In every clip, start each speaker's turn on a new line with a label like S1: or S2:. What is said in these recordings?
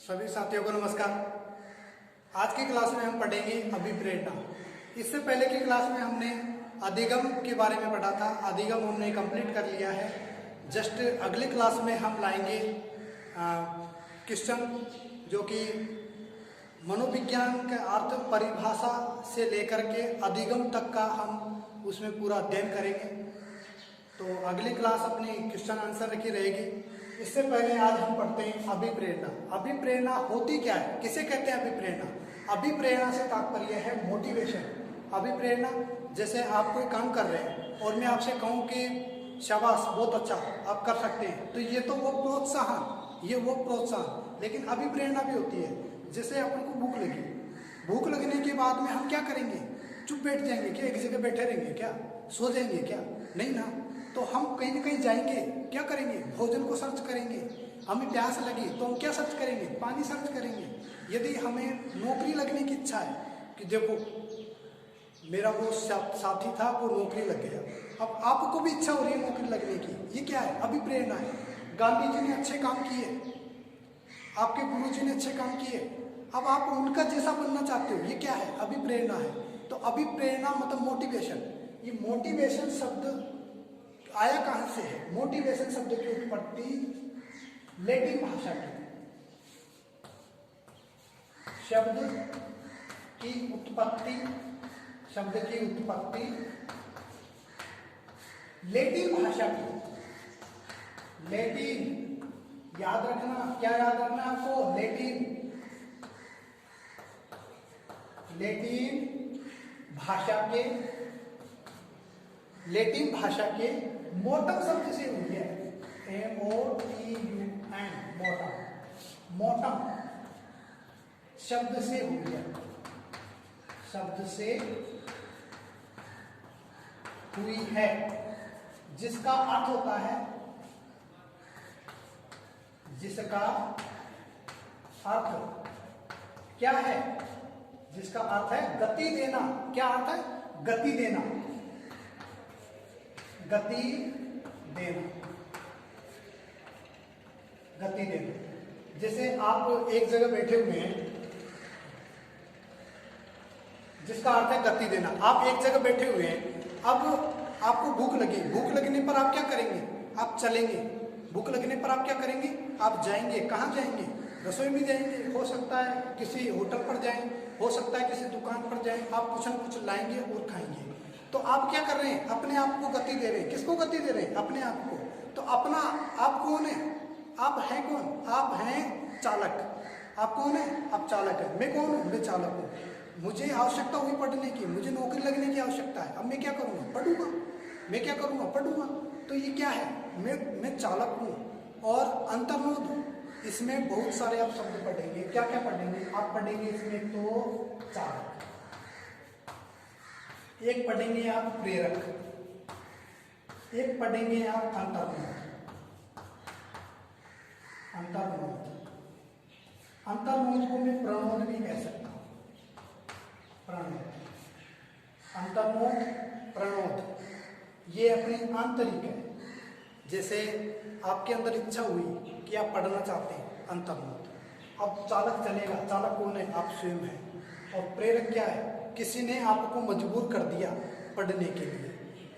S1: सभी साथियों को नमस्कार। आज की क्लास में हम पढ़ेंगे अभिप्रेरणा। इससे पहले की क्लास में हमने अधिगम के बारे में पढ़ा था। अधिगम हमने कंप्लीट कर लिया है। जस्ट अगली क्लास में हम लाएंगे क्वेश्चन जो कि मनोविज्ञान के अर्थ परिभाषा से लेकर के अधिगम तक का हम उसमें पूरा अध्ययन करेंगे। तो अगली क्लास अपनी क्वेश्चन आंसर रखी रहेगी। इससे पहले आज हम पढ़ते हैं अभिप्रेरणा। अभिप्रेरणा होती क्या है, किसे कहते हैं अभिप्रेरणा? अभिप्रेरणा से तात्पर्य है मोटिवेशन। अभिप्रेरणा जैसे आप कोई काम कर रहे हैं और मैं आपसे कहूँ कि शाबाश बहुत अच्छा आप कर सकते हैं, तो ये तो वो प्रोत्साहन, ये वो प्रोत्साहन। लेकिन अभिप्रेरणा भी होती है, जैसे अपन को भूख लगी, भूख लगने के बाद में हम क्या करेंगे? चुप बैठ जाएंगे क्या? एक जगह बैठे रहेंगे क्या? सो जाएंगे क्या? नहीं ना। तो हम कहीं ना कहीं जाएंगे, क्या करेंगे? भोजन को सर्च करेंगे। हमें प्यास लगी तो हम क्या सर्च करेंगे? पानी सर्च करेंगे। यदि हमें नौकरी लगने की इच्छा है कि देखो मेरा वो साथी था वो नौकरी लग गया, अब आपको भी इच्छा हो रही है नौकरी लगने की, ये क्या है? अभिप्रेरणा है। गांधी जी ने अच्छे काम किए, आपके गुरु जी ने अच्छे काम किए, अब आप उनका जैसा बनना चाहते हो, ये क्या है? अभिप्रेरणा है। तो अभिप्रेरणा मतलब मोटिवेशन। ये मोटिवेशन शब्द आया कहां से है? मोटिवेशन शब्द की उत्पत्ति लैटिन भाषा की, शब्द की उत्पत्ति लैटिन भाषा की। लैटिन याद रखना, क्या याद रखना आपको? लैटिन भाषा के मोटम शब्द से हुई है। MOTUN, मोटम शब्द से हुई है, जिसका अर्थ होता है, जिसका अर्थ क्या है? जिसका अर्थ है गति देना। क्या अर्थ है? गति देना। जैसे आप एक जगह बैठे हुए हैं, जिसका अर्थ है गति देना। आप एक जगह बैठे हुए हैं, अब आपको भूख लगी, भूख लगने पर आप क्या करेंगे? आप चलेंगे। भूख लगने पर आप क्या करेंगे? आप जाएंगे। कहाँ जाएंगे? रसोई में जाएंगे, हो सकता है किसी होटल पर जाएं, हो सकता है किसी दुकान पर जाएं, आप कुछ न कुछ लाएंगे और खाएंगे। तो आप क्या कर रहे हैं? अपने आप को गति दे रहे हैं। किसको गति दे रहे हैं? अपने आप को। तो अपना आप कौन है? आप हैं कौन? आप हैं चालक। आप कौन है? आप चालक है। मैं कौन हूँ? मैं चालक हूँ। मुझे आवश्यकता हुई पढ़ने की, मुझे नौकरी लगने की आवश्यकता है। अब मैं क्या करूँगा? पढ़ूंगा। मैं क्या करूँगा? पढ़ूंगा। तो ये क्या है? मैं चालक हूँ और अंतर्मुख हूँ। इसमें बहुत सारे आप शब्द पढ़ेंगे। क्या क्या पढ़ेंगे? आप पढ़ेंगे इसमें तो चालक, एक पढ़ेंगे आप प्रेरक, एक पढ़ेंगे आप अंतर्मुख। अंतर्मुख को मैं प्रणोद भी कह सकता हूँ। अंतर्मुख, प्रणोद, ये अपनी आंतरिक है। जैसे आपके अंदर इच्छा हुई कि आप पढ़ना चाहते हैं, अंतर्मुख। अब चालक चलेगा। चालक कौन है? आप स्वयं हैं। और प्रेरक क्या है? किसी ने आपको मजबूर कर दिया पढ़ने के लिए।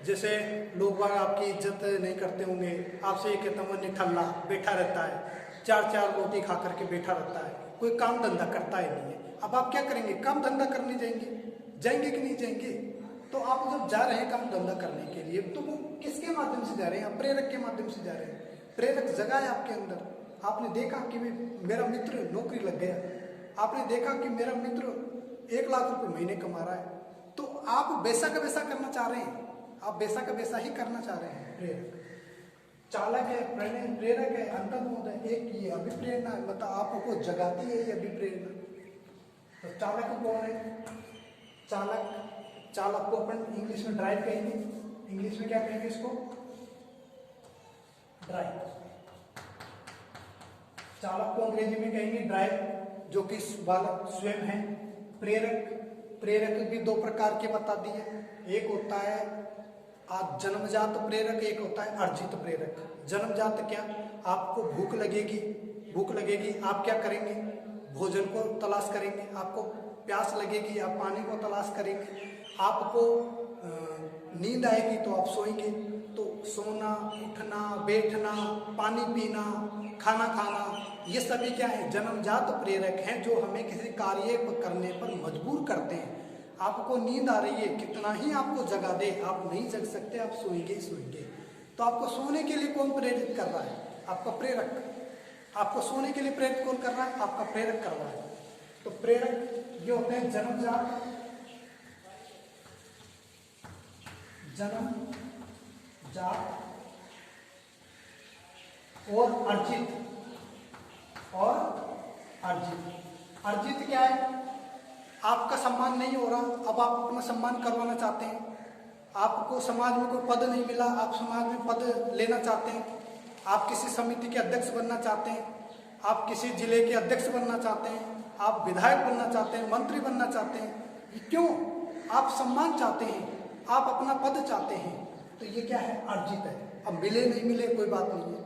S1: जैसे लोग बाग आपकी इज्जत नहीं करते होंगे, आपसे ये कहता हूँ निठल्ला बैठा रहता है, चार रोटी खा करके बैठा रहता है, कोई काम धंधा करता ही नहीं है। अब आप क्या करेंगे? काम धंधा करने जाएंगे कि नहीं जाएंगे? तो आप जब जा रहे हैं काम धंधा करने के लिए, तो वो किसके माध्यम से जा रहे हैं? आप प्रेरक के माध्यम से जा रहे हैं। प्रेरक जगा है आपके अंदर। आपने देखा कि मेरा मित्र नौकरी लग गया, आपने देखा कि मेरा मित्र 1 लाख रुपए महीने कमा रहा है, तो आप वैसा का वैसा करना चाह रहे हैं। आप वैसा का वैसा ही करना चाह रहे हैं। प्रेरक, चालक है, प्रेरक है, अंतर्मुख है। एक ये अभिप्रेरणा है, मतलब आपको जगाती है ये अभिप्रेरणा। तो चालक कौन है? चालक को अपन इंग्लिश में ड्राइव कहेंगे। इंग्लिश में क्या कहेंगे इसको? ड्राइव। चालक को अंग्रेजी में कहेंगे ड्राइव, जो कि बालक स्वयं है। प्रेरक भी 2 प्रकार के बता दिए। एक होता है जन्मजात प्रेरक, एक होता है अर्जित प्रेरक। जन्मजात क्या? आपको भूख लगेगी, भूख लगेगी, आप क्या करेंगे? भोजन को तलाश करेंगे। आपको प्यास लगेगी, आप पानी को तलाश करेंगे। आपको नींद आएगी तो आप सोएंगे। तो सोना, उठना, बैठना, पानी पीना, खाना खाना, ये सभी क्या है? जन्मजात प्रेरक हैं जो हमें किसी कार्य करने पर मजबूर करते हैं। आपको नींद आ रही है, कितना ही आपको जगा दे, आप नहीं जग सकते, आप सोएंगे ही सोएंगे। तो आपको सोने के लिए कौन प्रेरित कर रहा है? आपका प्रेरक। आपको सोने के लिए प्रेरित कौन कर रहा है? आपका प्रेरक कर रहा है। तो प्रेरक ये होते हैं जन्मजात और अर्जित क्या है? आपका सम्मान नहीं हो रहा, अब आप अपना सम्मान करवाना चाहते हैं। आपको समाज में कोई पद नहीं मिला, आप समाज में पद लेना चाहते हैं। आप किसी समिति के अध्यक्ष बनना चाहते हैं, आप किसी जिले के अध्यक्ष बनना चाहते हैं, आप विधायक बनना चाहते हैं, मंत्री बनना चाहते हैं। क्यों? आप सम्मान चाहते हैं, आप अपना पद चाहते हैं। तो ये क्या है? अर्जित है। अब मिले नहीं मिले कोई बात नहीं है।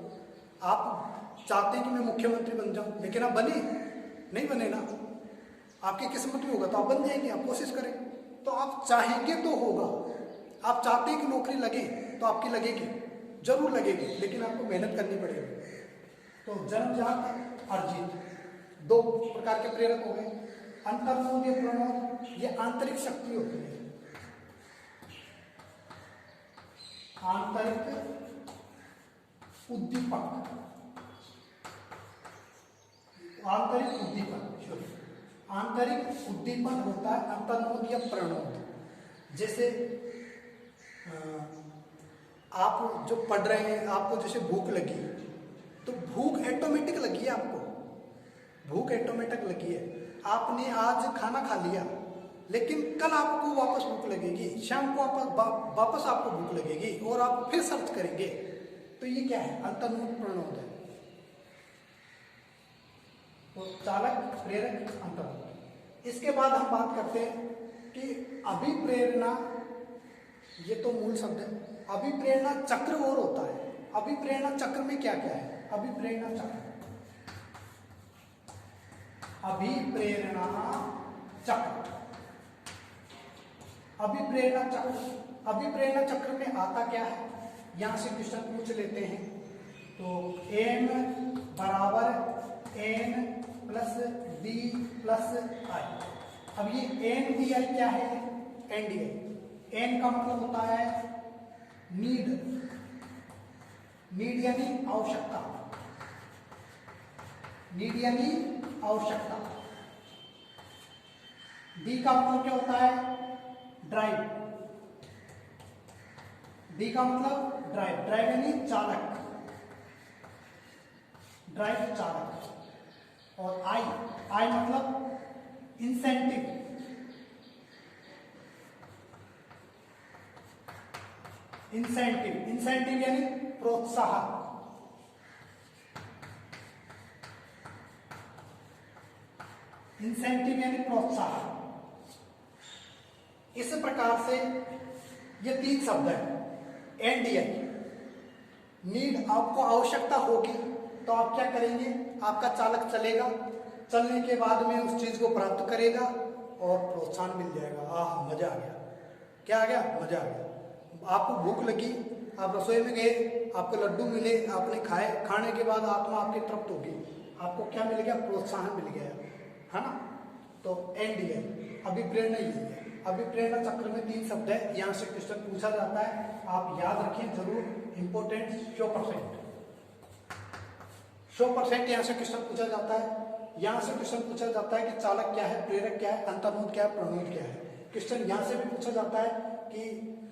S1: आप चाहते हैं कि मैं मुख्यमंत्री बन जाऊं, लेकिन आप बने नहीं, बने ना, आपकी किस्मत में होगा तो आप बन जाएंगे। आप कोशिश करें तो आप चाहेंगे तो होगा। आप चाहते हैं कि नौकरी लगे तो आपकी लगेगी, जरूर लगेगी, लेकिन आपको मेहनत करनी पड़ेगी। तो जन्मजात, अर्जित, दो प्रकार के प्रेरक हो गए। अंतर्मोद या प्रणोद, ये आंतरिक शक्ति होती है। आंतरिक उद्दीपक, आंतरिक उद्दीपन होता है अंतर्मोद या प्रणोद। जैसे आप जो पढ़ रहे हैं, आपको जैसे भूख लगी, तो भूख ऑटोमेटिक लगी है। आपको भूख ऑटोमेटिक लगी है। आपने आज खाना खा लिया, लेकिन कल आपको वापस भूख लगेगी, शाम को वापस आपको भूख लगेगी और आप फिर सर्च करेंगे। तो ये क्या है? अंतर्मोद प्रणोद है। तो चालक, प्रेरक, अंतर्मोद। इसके बाद हम बात करते हैं कि अभिप्रेरणा, ये तो मूल शब्द है। अभिप्रेरणा चक्र और होता है। अभिप्रेरणा चक्र में क्या क्या है? अभिप्रेरणा चक्र, अभिप्रेरणा चक्र, अभिप्रेरणा चक्र। अभिप्रेरणा चक्र में आता क्या है? यहां से क्वेश्चन पूछ लेते हैं। तो एम बराबर एन प्लस डी प्लस आई। अब ये एन डी आई क्या है? N D I. एन का मतलब होता है नीड, नीड यानी आवश्यकता, नीड यानी आवश्यकता। डी का मतलब क्या होता है? ड्राइव। डी का मतलब ड्राइव, ड्राइव यानी चालक, ड्राइव चालक। और आई, आई मतलब इंसेंटिव, इंसेंटिव, इंसेंटिव यानी प्रोत्साहन। इंसेंटिव यानी प्रोत्साहन। इस प्रकार से ये तीन शब्द है। एनडीआई, नीड, आपको आवश्यकता होगी तो आप क्या करेंगे? आपका चालक चलेगा, चलने के बाद में उस चीज को प्राप्त करेगा और प्रोत्साहन मिल जाएगा। आह, मजा आ गया। क्या आ गया? मजा आ गया। आपको भूख लगी, आप रसोई में गए, आपको लड्डू मिले, आपने खाए, खाने के बाद आत्मा आपकी तृप्त होगी, आपको क्या मिल गया? प्रोत्साहन मिल गया, है ना। तो एनडीआई, अभिप्रेरणा यही है। अभिप्रेरणा चक्र में तीन शब्द है। यहाँ से क्वेश्चन पूछा जाता है, आप याद रखें जरूर, इंपोर्टेंट। 100% यहाँ से क्वेश्चन पूछा जाता है। यहाँ से क्वेश्चन पूछा जाता है कि चालक क्या है, प्रेरक क्या है, अंतर्मोद क्या है, प्रणोद क्या है। क्वेश्चन यहाँ से भी पूछा जाता है कि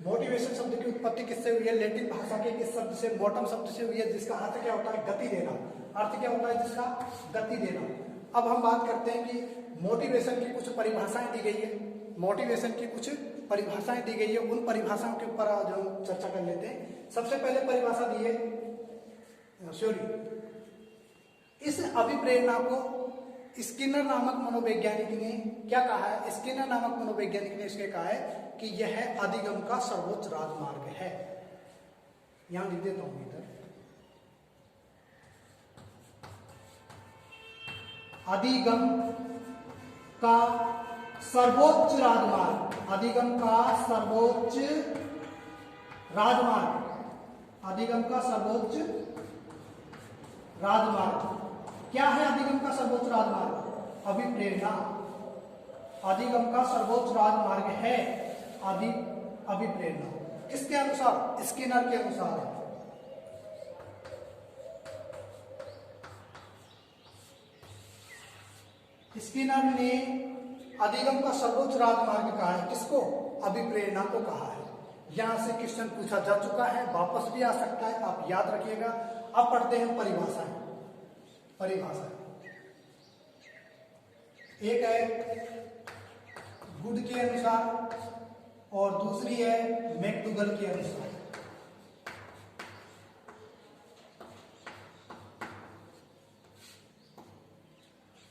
S1: मोटिवेशन शब्द की उत्पत्ति किससे हुई है? लैटिन भाषा के किस शब्द से, मोटम शब्द से हुई है, जिसका अर्थ क्या होता है? गति देना। अर्थ क्या होता है? जिसका गति देना। अब हम बात करते हैं कि मोटिवेशन की कुछ परिभाषाएं दी गई है। मोटिवेशन की कुछ परिभाषाएं दी गई है, उन परिभाषाओं के ऊपर आज हम चर्चा कर लेते हैं। सबसे पहले परिभाषा दी है, सॉरी, इस अभिप्रेरणा को स्किनर नामक मनोवैज्ञानिक ने क्या कहा है? स्किनर नामक मनोवैज्ञानिक ने इसके कहा है कि यह अधिगम का सर्वोच्च राजमार्ग है। यहां लिख देता हूं इधर। अधिगम का सर्वोच्च राजमार्ग, अधिगम का सर्वोच्च राजमार्ग, अधिगम का सर्वोच्च राजमार्ग। क्या है अधिगम का सर्वोच्च राजमार्ग? अभिप्रेरणा। अधिगम का सर्वोच्च राजमार्ग है अभिप्रेरणा। किसके अनुसार? स्किनर के अनुसार है। स्किनर ने अधिगम का सर्वोच्च राजमार्ग कहा है। किसको? अभिप्रेरणा को कहा है। यहां से क्वेश्चन पूछा जा चुका है, वापस भी आ सकता है, आप याद रखिएगा। अब पढ़ते हैं परिभाषाएं। परिभाषा एक है गुड के अनुसार और दूसरी है मैकडूगल के अनुसार।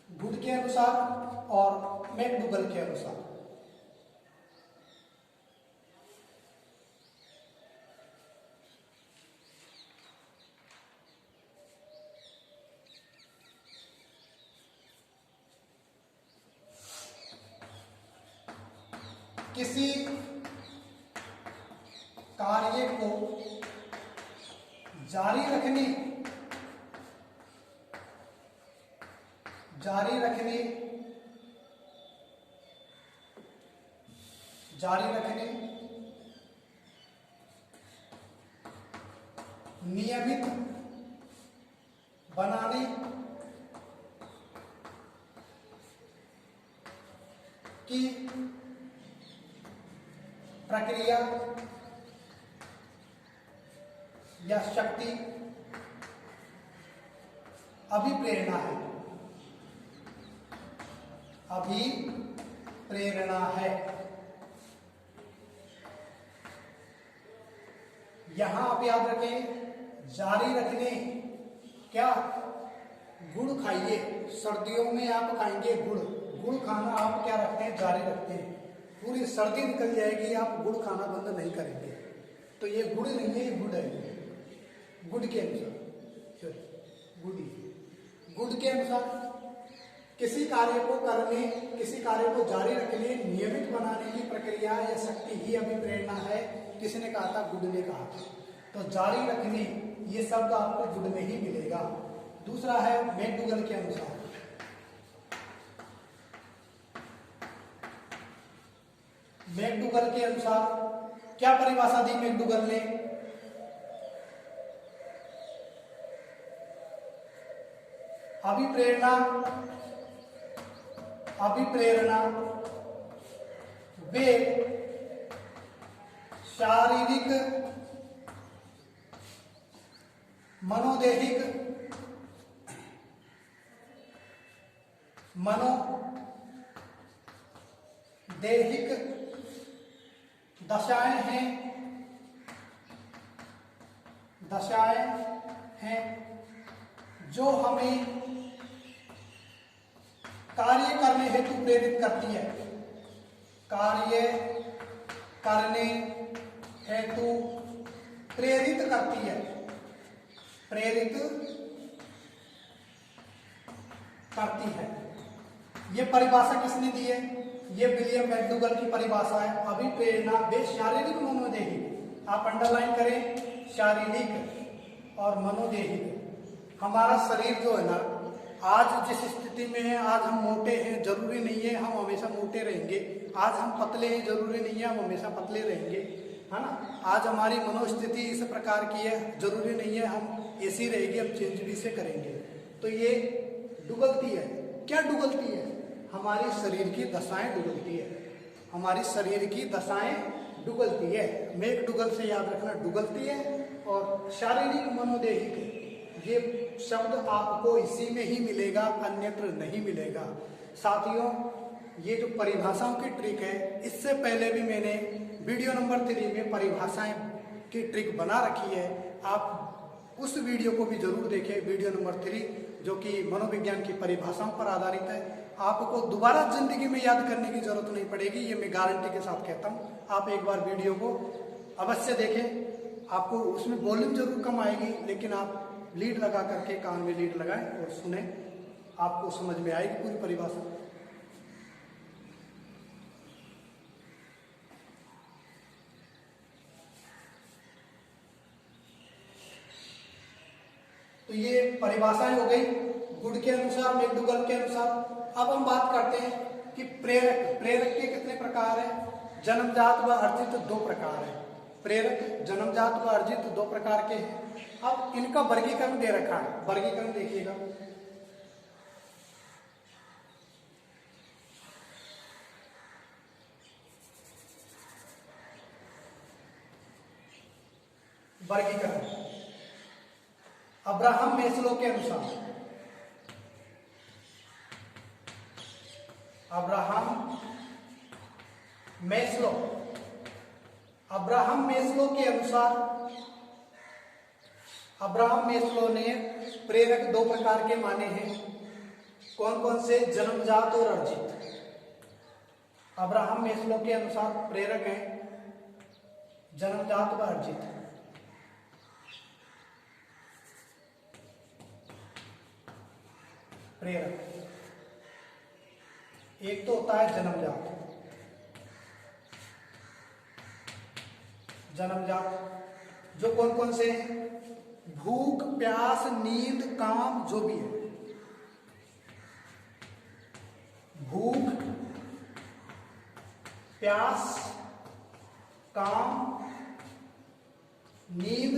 S1: गुड के अनुसार और मैकडूगल के अनुसार। किसी कार्य को जारी रखने नियमित बनाने की प्रक्रिया या शक्ति अभिप्रेरणा है। अभिप्रेरणा है। यहां आप याद रखें, जारी रखने, क्या? गुड़ खाइए। सर्दियों में आप खाएंगे गुड़। गुड़ खाना आप क्या रखते हैं? जारी रखते हैं। पूरी सर्दी निकल जाएगी, आप गुड़ खाना बंद नहीं करेंगे। तो ये गुड़ नहीं है, ये गुड़ है। गुड़ के अनुसार, गुड़ के अनुसार किसी कार्य को जारी रखने, नियमित बनाने की प्रक्रिया या शक्ति ही अभिप्रेरणा है। किसने कहा था? गुड ने कहा था। तो जारी रखने, ये शब्द आपको गुड में ही मिलेगा। दूसरा है मैकडूगल के अनुसार। मैकडूगल के अनुसार क्या परिभाषा दी मैकडूगल ने? अभिप्रेरणा वे शारीरिक, मनोदैहिक दशाएं हैं जो हमें कार्य करने हेतु प्रेरित करती है। कार्य करने हेतु प्रेरित करती है। ये परिभाषा किसने दी है? ये विलियम मैकडूगल की परिभाषा है। अभिप्रेरणा वे शारीरिक, मनोदैहिक, आप अंडरलाइन करें, शारीरिक और मनोदैहिक। हमारा शरीर जो है ना, आज जिस स्थिति में है, आज हम मोटे हैं, जरूरी नहीं है हम हमेशा मोटे रहेंगे। आज हम पतले हैं, जरूरी नहीं है हम हमेशा पतले रहेंगे, है ना। आज हमारी मनोस्थिति इस प्रकार की है, जरूरी नहीं है हम ऐसी रहेगी, हम चेंज भी से करेंगे। तो ये डुगलती है। क्या डुगलती है? हमारी शरीर की दशाएं डुगलती है। हमारी शरीर की दशाएं डुगलती है। मैकडूगल से याद रखना, डुगलती है। और शारीरिक, मनोदैहिक, ये शब्द आपको इसी में ही मिलेगा, अन्यत्र नहीं मिलेगा। साथियों, ये जो परिभाषाओं की ट्रिक है, इससे पहले भी मैंने वीडियो नंबर 3 में परिभाषाएं की ट्रिक बना रखी है। आप उस वीडियो को भी जरूर देखें, वीडियो नंबर 3, जो कि मनोविज्ञान की परिभाषाओं पर आधारित है। आपको दोबारा जिंदगी में याद करने की जरूरत नहीं पड़ेगी, ये मैं गारंटी के साथ कहता हूँ। आप एक बार वीडियो को अवश्य देखें। आपको उसमें वॉल्यूम जरूर कम आएगी, लेकिन आप लीड लगा करके, कान में लीड लगाएं और सुने। आपको समझ में आएगी पूरी परिभाषा। तो ये परिभाषाएं हो गई गुड के अनुसार, मैकडूगल के अनुसार। अब हम बात करते हैं कि प्रेरक। प्रेरक के कितने प्रकार हैं? जन्मजात व अर्जित 2 प्रकार है। प्रेरक जन्मजात व अर्जित 2 प्रकार के हैं। अब इनका वर्गीकरण दे रखा है, वर्गीकरण देखिएगा। वर्गीकरण अब्राहम मैस्लो के अनुसार, अब्राहम मैस्लो, अब्राहम मैस्लो के अनुसार, अब्राहम मैस्लो ने प्रेरक 2 प्रकार के माने हैं। कौन कौन से? जन्मजात और अर्जित। अब्राहम मैस्लो के अनुसार प्रेरक है जन्मजात व अर्जित। प्रेरक एक तो होता है जन्मजात। जन्मजात जो कौन कौन से हैं? भूख, प्यास, नींद, काम, जो भी है। भूख, प्यास, काम, नींद,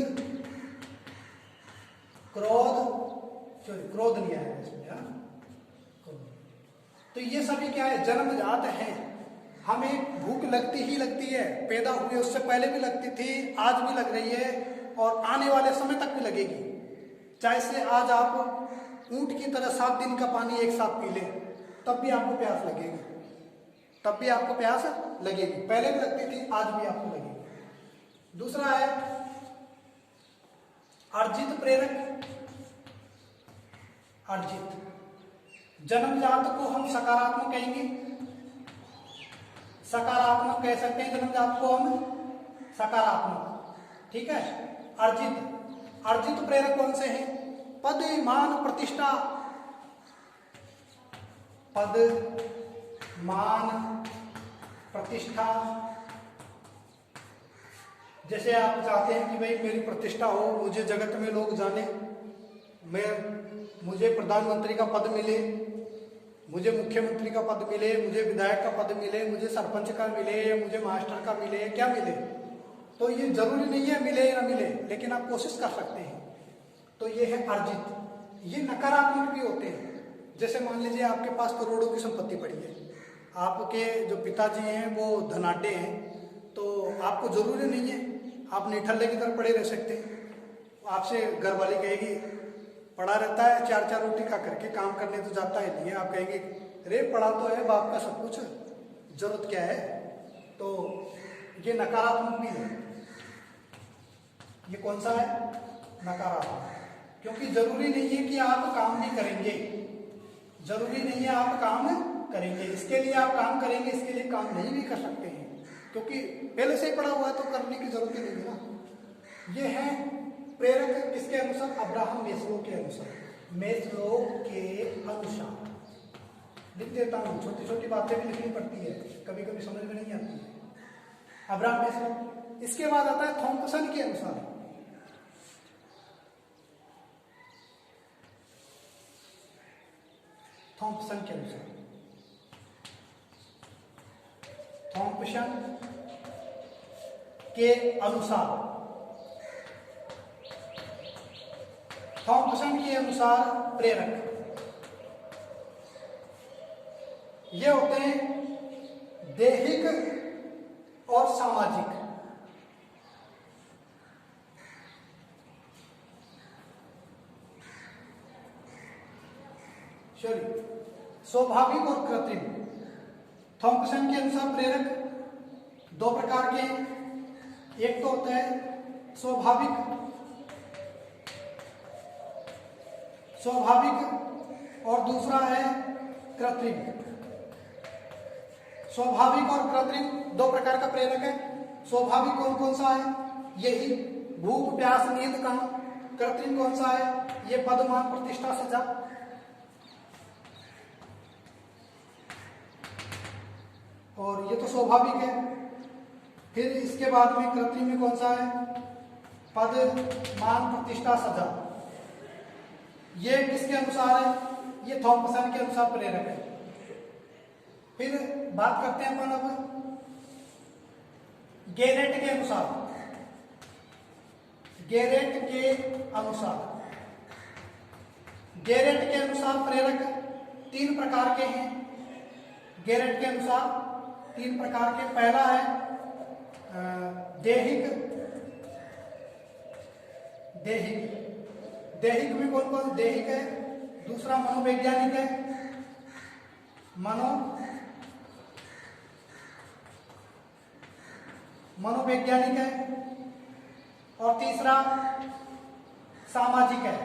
S1: क्रोध, क्रोध नहीं आया इसमें, तो ये सभी क्या है? जन्मजात हैं। हमें भूख लगती ही लगती है, पैदा हुए उससे पहले भी लगती थी, आज भी लग रही है और आने वाले समय तक भी लगेगी। चाहे से आज आप ऊंट की तरह 7 दिन का पानी एक साथ पी लें, तब भी आपको प्यास लगेगी, तब भी आपको प्यास लगेगी। पहले भी लगती थी, आज भी आपको लगेगी। दूसरा है अर्जित प्रेरक। अर्जित जन्मजात को हम सकारात्मक कहेंगे, सकारात्मक कह सकते हैं। जन्मजात को हम सकारात्मक, ठीक है। अर्जित, अर्जित प्रेरक कौन से हैं? पद, मान, प्रतिष्ठा। पद, मान, प्रतिष्ठा। जैसे आप चाहते हैं कि भाई मेरी प्रतिष्ठा हो, मुझे जगत में लोग जाने, मुझे प्रधानमंत्री का पद मिले, मुझे मुख्यमंत्री का पद मिले, मुझे विधायक का पद मिले, मुझे सरपंच का मिले, या मुझे मास्टर का मिले, क्या मिले। तो ये जरूरी नहीं है मिले या मिले, लेकिन आप कोशिश कर सकते हैं। तो ये है अर्जित। ये नकारात्मक भी होते हैं। जैसे मान लीजिए आपके पास करोड़ों की संपत्ति पड़ी है, आपके जो पिताजी हैं वो धनाढ्य हैं, तो आपको जरूरी नहीं है आप निठल्ले की तरह पड़े रह सकते हैं। आपसे घर वाली कहेगी पढ़ा रहता है, 4 रोटी खा करके काम करने तो जाता ही नहीं है। आप कहेंगे अरे पढ़ा तो है, बाप का सब कुछ, जरूरत क्या है। तो ये नकारात्मक भी है। ये कौन सा है? नकारात्मक। क्योंकि जरूरी नहीं है कि आप काम नहीं करेंगे, जरूरी नहीं है आप काम करेंगे। इसके लिए आप काम करेंगे, इसके लिए काम नहीं भी कर सकते हैं, क्योंकि पहले से ही पढ़ा हुआ है तो करने की जरूरत ही नहीं है ना। ये है प्रेरक किसके अनुसार? अब्राहम मैस्लो के अनुसार। मैस्लो के अनुसार लिख देता हूँ, छोटी छोटी बातें भी लिखनी पड़ती है, कभी कभी समझ में नहीं आती है। Abraham Maslow. इसके बाद आता है थॉम्पसन के अनुसार। थॉम्पसन के अनुसार, थॉम्पसन के अनुसार, थॉम्पसन के अनुसार प्रेरक ये होते हैं दैहिक और सामाजिक। सॉरी, स्वाभाविक और कृत्रिम। थॉम्पसन के अनुसार प्रेरक 2 प्रकार के हैं। एक तो होता है स्वाभाविक, स्वाभाविक, और दूसरा है कृत्रिम। स्वाभाविक और कृत्रिम 2 प्रकार का प्रेरक है। स्वाभाविक कौन कौन सा है? यही भूख, प्यास, नींद, काम। कृत्रिम कौन सा है? ये पद, मान, प्रतिष्ठा, सजा। और ये तो स्वाभाविक है। फिर इसके बाद में कृत्रिम में कौन सा है? पद, मान, प्रतिष्ठा, सजा। ये किसके अनुसार है? ये थॉम्पसन के अनुसार प्रेरक है। फिर बात करते हैं अपन अब गेरेट के अनुसार। गेरेट के अनुसार प्रेरक 3 प्रकार के हैं। गेरेट के अनुसार 3 प्रकार के। पहला है देहिक में कौन कौन देहिक है? दूसरा मनोवैज्ञानिक है, मनोवैज्ञानिक है, और तीसरा सामाजिक है।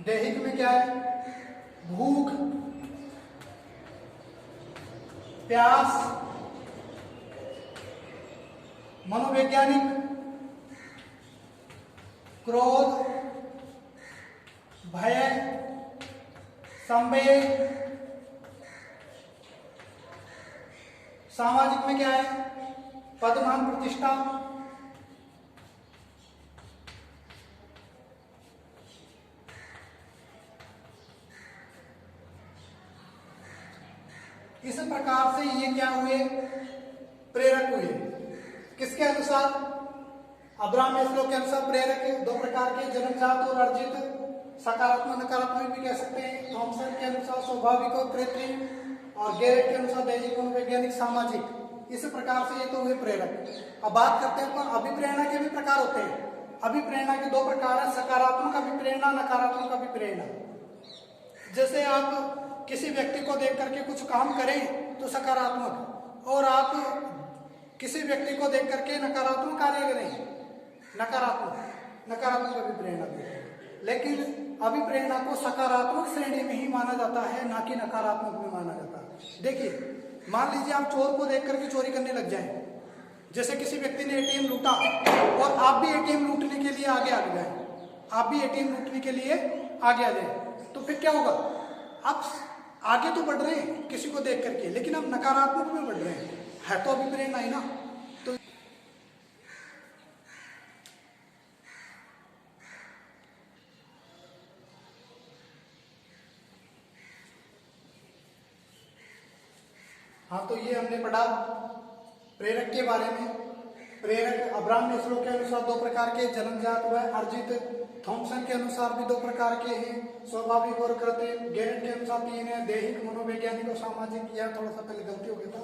S1: देहिक में क्या है? भूख, प्यास। मनोवैज्ञानिक क्रोध, भय, संवेग। सामाजिक में क्या है? पद, मान, प्रतिष्ठा। इस प्रकार से ये क्या हुए? प्रेरक हुए। किसके अनुसार? अब्राहम मैस्लो के अनुसार प्रेरक है 2 प्रकार के, जन्मजात और अर्जित। सकारात्मक नकारात्मक भी कह सकते हैं। थॉम्पसन के अनुसार स्वाभाविक और कृत्रिम, और गेरेट के अनुसार दैहिक, मनोवैज्ञानिक, सामाजिक। इस प्रकार से ये तो हुए प्रेरक। अब बात करते हैं अभिप्रेरणा के भी प्रकार होते हैं। अभिप्रेरणा के 2 प्रकार है, सकारात्मक अभिप्रेरणा, नकारात्मक अभिप्रेरणा। जैसे आप किसी व्यक्ति को देख करके कुछ काम करें तो सकारात्मक, और आप किसी व्यक्ति को देख करके नकारात्मक कार्य करें, नकारात्मक अभिप्रेरणा भी। लेकिन अभिप्रेरणा को सकारात्मक श्रेणी में ही माना जाता है, ना कि नकारात्मक में माना जाता है। देखिए, मान लीजिए आप चोर को देख करके चोरी करने लग जाएं। जैसे किसी व्यक्ति ने एटीएम लूटा और आप भी एटीएम लूटने के लिए आगे आ जाए, आप भी एटीएम लूटने के लिए आगे आ जाए, तो फिर क्या होगा? आप आगे तो बढ़ रहे हैं किसी को देख करके, लेकिन आप नकारात्मक में बढ़ रहे हैं, है तो अभिप्रेरणा ही ना। तो हाँ, तो ये हमने पढ़ा प्रेरक के बारे में। प्रेरक अब्राहम मैस्लो के अनुसार 2 प्रकार के, जन्मजात व अर्जित। थॉम्पसन के अनुसार भी 2 प्रकार के हैं, स्वाभाविक और कृत्रिम। गेरेट के अनुसार 3 है, दैहिक, मनोवैज्ञानिक और सामाजिक। यह थोड़ा सा पहले गलती हो गया था।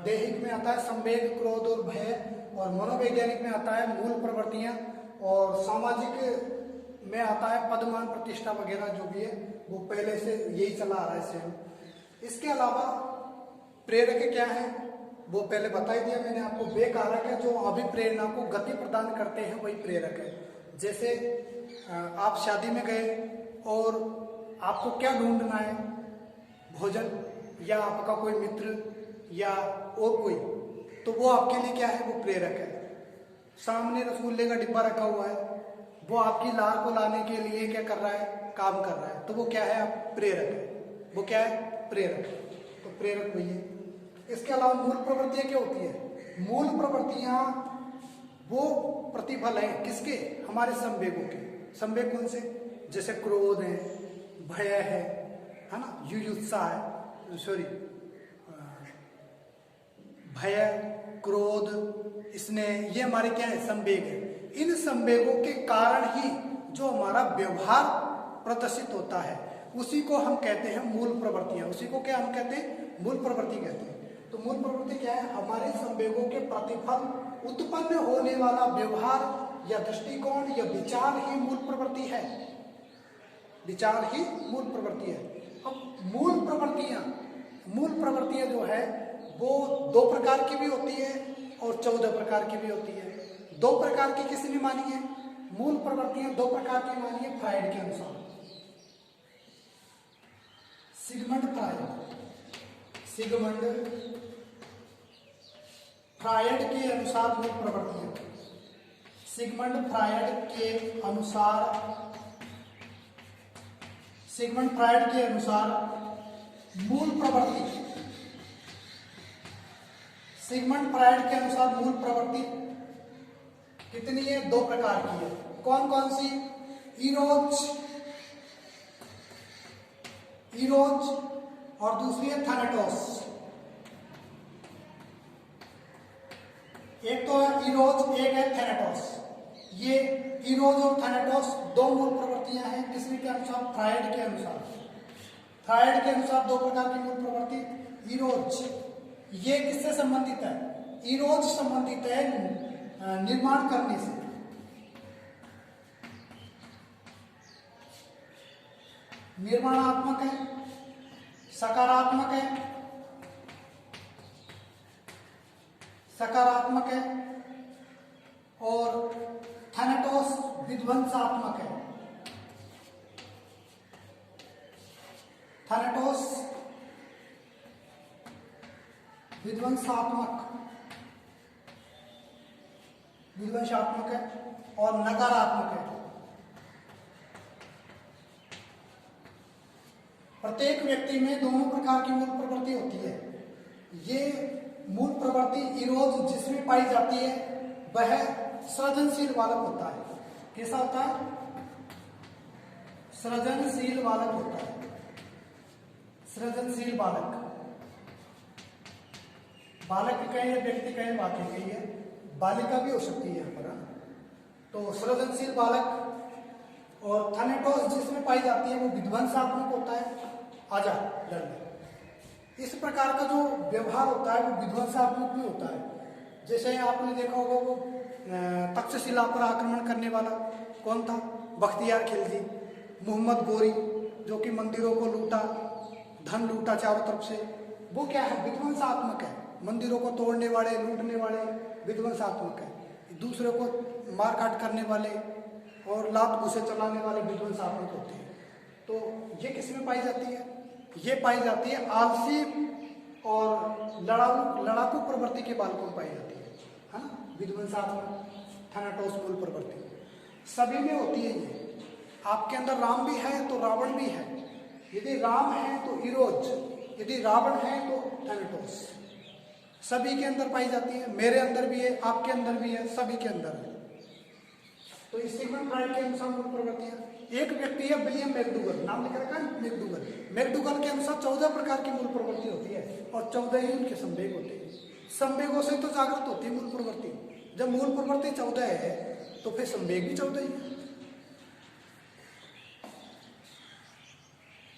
S1: दैहिक में आता है संवेग, क्रोध और भय, और मनोवैज्ञानिक में आता है मूल प्रवृत्तियां, और सामाजिक में आता है पद, मान, प्रतिष्ठा वगैरह जो भी है, वो पहले से यही चला आ रहा है सेम। इसके अलावा प्रेरक क्या है वो पहले बता ही दिया मैंने आपको। बेकारक है, जो अभिप्रेरणा को गति प्रदान करते हैं, वही प्रेरक है। जैसे आप शादी में गए और आपको क्या ढूंढना है? भोजन, या आपका कोई मित्र, या और कोई, तो वो आपके लिए क्या है? वो प्रेरक है। सामने रसगुल्ले का डिब्बा रखा हुआ है, वो आपकी लार को लाने के लिए क्या कर रहा है? काम कर रहा है, तो वो क्या है? आप प्रेरक है। वो क्या है? प्रेरक। तो प्रेरक वही है। इसके अलावा मूल प्रवृत्तियां क्या होती है? मूल प्रवृत्तियां वो प्रतिफल है किसके? हमारे संवेगों के। संवेग कौन से? जैसे क्रोध है, भय है ना, युयुत्सा है, सॉरी, भय, क्रोध, स्नेह, ये हमारे क्या है? संवेग है। इन संवेगों के कारण ही जो हमारा व्यवहार प्रदर्शित होता है, उसी को हम कहते हैं मूल प्रवृत्तियां। उसी को क्या हम कहते हैं? मूल प्रवृत्ति कहते हैं। तो मूल प्रवृत्ति क्या है? हमारे संवेगों के प्रतिफल उत्पन्न होने वाला व्यवहार या दृष्टिकोण या विचार ही मूल प्रवृत्ति है। विचार ही मूल प्रवृत्ति है। अब मूल प्रवृत्तियां जो है वो 2 प्रकार की भी होती है, और 14 प्रकार की भी होती है। 2 प्रकार की किसने मानी है? मूल प्रवृत्तियां 2 प्रकार की मानी है फ्राइड के अनुसार। सिगमंड फ्रायड के अनुसार मूल प्रवृत्तियां, सिगमंड फ्रायड के अनुसार मूल प्रवृत्ति, सिगमंड फ्रायड के अनुसार मूल प्रवृत्ति कितनी है? 2 प्रकार की है। कौन कौन सी? इरोज और दूसरी है थैनेटोस। एक तो है इरोज, एक है थैनेटोस। ये इरोज और थैनेटोस 2 मूल प्रवृत्तियां हैं। किसने के अनुसार? फ्रायड के अनुसार। फ्रायड के अनुसार 2 प्रकार की मूल प्रवृत्ति। इरोज, ये किससे संबंधित है? इरोज संबंधित है निर्माण करने से। निर्माणात्मक है, सकारात्मक है और थैनेटोस विध्वंसात्मक है। थैनेटोस विध्वंसात्मक है और नकारात्मक है। प्रत्येक व्यक्ति में दोनों प्रकार की मूल प्रवृत्ति होती है। ये मूल प्रवृत्ति इरोज जिसमें पाई जाती है वह सृजनशील बालक होता है। कैसा होता है? सृजनशील बालक होता है। सृजनशील बालक कहें या व्यक्ति कहें, बात ही कही है, बालिका भी हो सकती है यहाँ पर। तो सृजनशील बालक और थैनेटोस जिसमें पाई जाती है वो विध्वंसात्मक होता है। आजा लड़ने, इस प्रकार का जो व्यवहार होता है वो विध्वंसात्मक भी होता है। जैसे आपने देखा होगा वो तक्षशिला पर आक्रमण करने वाला कौन था? बख्तियार खिलजी, मोहम्मद गोरी, जो कि मंदिरों को लूटा, धन लूटा चारों तरफ से। वो क्या है? विध्वंसात्मक है। मंदिरों को तोड़ने वाले, लूटने वाले विध्वंसात्मक है। दूसरे को मारकाट करने वाले और लात घुसे चलाने वाले विध्वंसात्मक होते हैं। तो ये किसमें पाई जाती है? ये पाई जाती है आलसी और लड़ाकू प्रवृत्ति के बालकों में पाई जाती है ना। विध्वंसात्मक, थैनेटोस मूल प्रवृत्ति सभी में होती है। ये आपके अंदर राम भी है तो रावण भी है। यदि राम है तो इरोज, यदि रावण है तो थैनेटोस। सभी के अंदर पाई जाती है। मेरे अंदर भी है, आपके अंदर भी है, सभी के अंदर है। तो इस सिगमंड फ्रायड के अनुसार मूल प्रवृत्तियां, एक व्यक्ति है विलियम मैकडूगल, नाम लिखा रखा है मैकडूगल के अनुसार 14 प्रकार की मूल प्रवृत्ति होती है और 14 ही उनके संवेग होते हैं। संवेगों से तो जागृत होती है मूल प्रवृत्ति। जब मूल प्रवृत्ति 14 है तो फिर संवेग भी 14 ही है।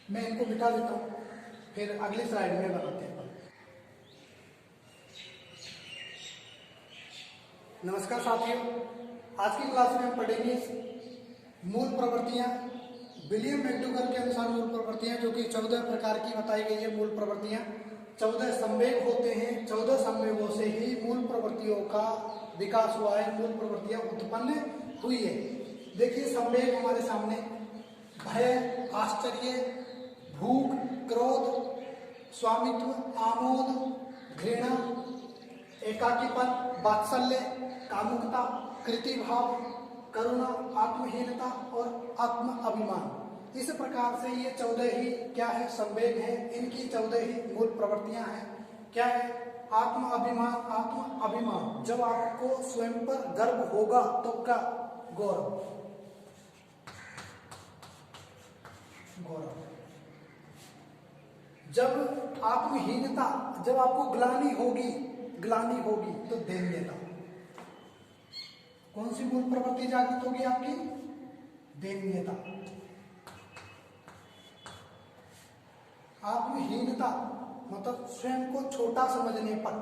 S1: मैं इनको मिटा देता हूं, फिर अगली स्लाइड में बनाते हैं। नमस्कार साथियों, आज की क्लास में हम पढ़ेंगे मूल प्रवृत्तियां, विलियम मैकडूगल के अनुसार मूल प्रवृत्तियां, जो कि 14 प्रकार की बताई गई है। मूल प्रवृत्तियां 14 संवेग होते हैं। 14 संवेगों से ही मूल प्रवृत्तियों का विकास हुआ है, मूल प्रवृत्तियां उत्पन्न हुई है। देखिए संवेग हमारे सामने, भय, आश्चर्य, भूख, क्रोध, स्वामित्व, आमोद, घृणा, एकाकीपन, वात्सल्य, कामुकता, कृतिभाव, करुणा, आत्महीनता और आत्म अभिमान। इस प्रकार से ये 14 ही क्या है? संवेग है। इनकी 14 ही मूल प्रवृत्तियां हैं। क्या है? आत्म अभिमान, जब आपको स्वयं पर गर्व होगा तो क्या? गौरव। जब आत्महीनता, जब आपको ग्लानि होगी तो दैन्यता। कौन सी मूल प्रवृत्ति जागृत होगी आपकी? दैन्यता। आत्महीनता मतलब स्वयं को छोटा समझने पर,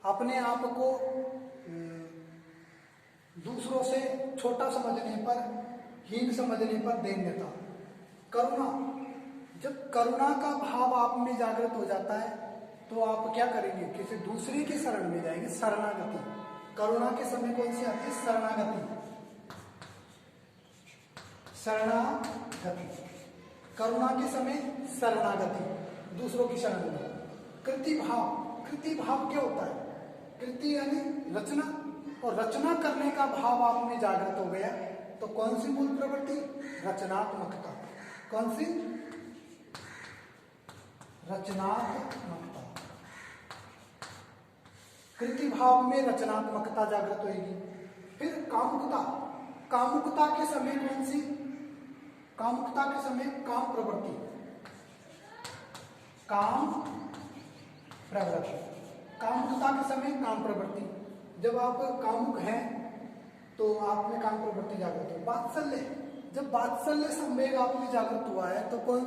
S1: अपने आप को दूसरों से छोटा समझने पर, हीन समझने पर दैन्यता। करुणा, जब करुणा का भाव आप में जागृत हो जाता है तो आप क्या करेंगे, किसी दूसरे की शरण में जाएंगे, शरणागति। करुणा के समय कौन सी आती है, शरणागति। शरणागति, करुणा के समय शरणागति, दूसरों की शरण में। कृति भाव, कृति भाव क्या होता है, कृति यानी रचना, और रचना करने का भाव आप में जागृत हो गया तो कौन सी मूल प्रवृत्ति, रचनात्मकता। कौन सी, रचनात्मकता। कृति भाव में रचनात्मकता जागृत होगी। फिर कामुकता, कामुकता के समय कौन सी, कामुकता के समय काम प्रवृत्ति, काम प्रवृत्ति, कामुकता के समय काम प्रवृत्ति। जब आप कामुक हैं तो आप में काम प्रवृत्ति जागृत है। वात्सल्य, जब वात्सल्य संवेग आप में जागृत हुआ है तो कौन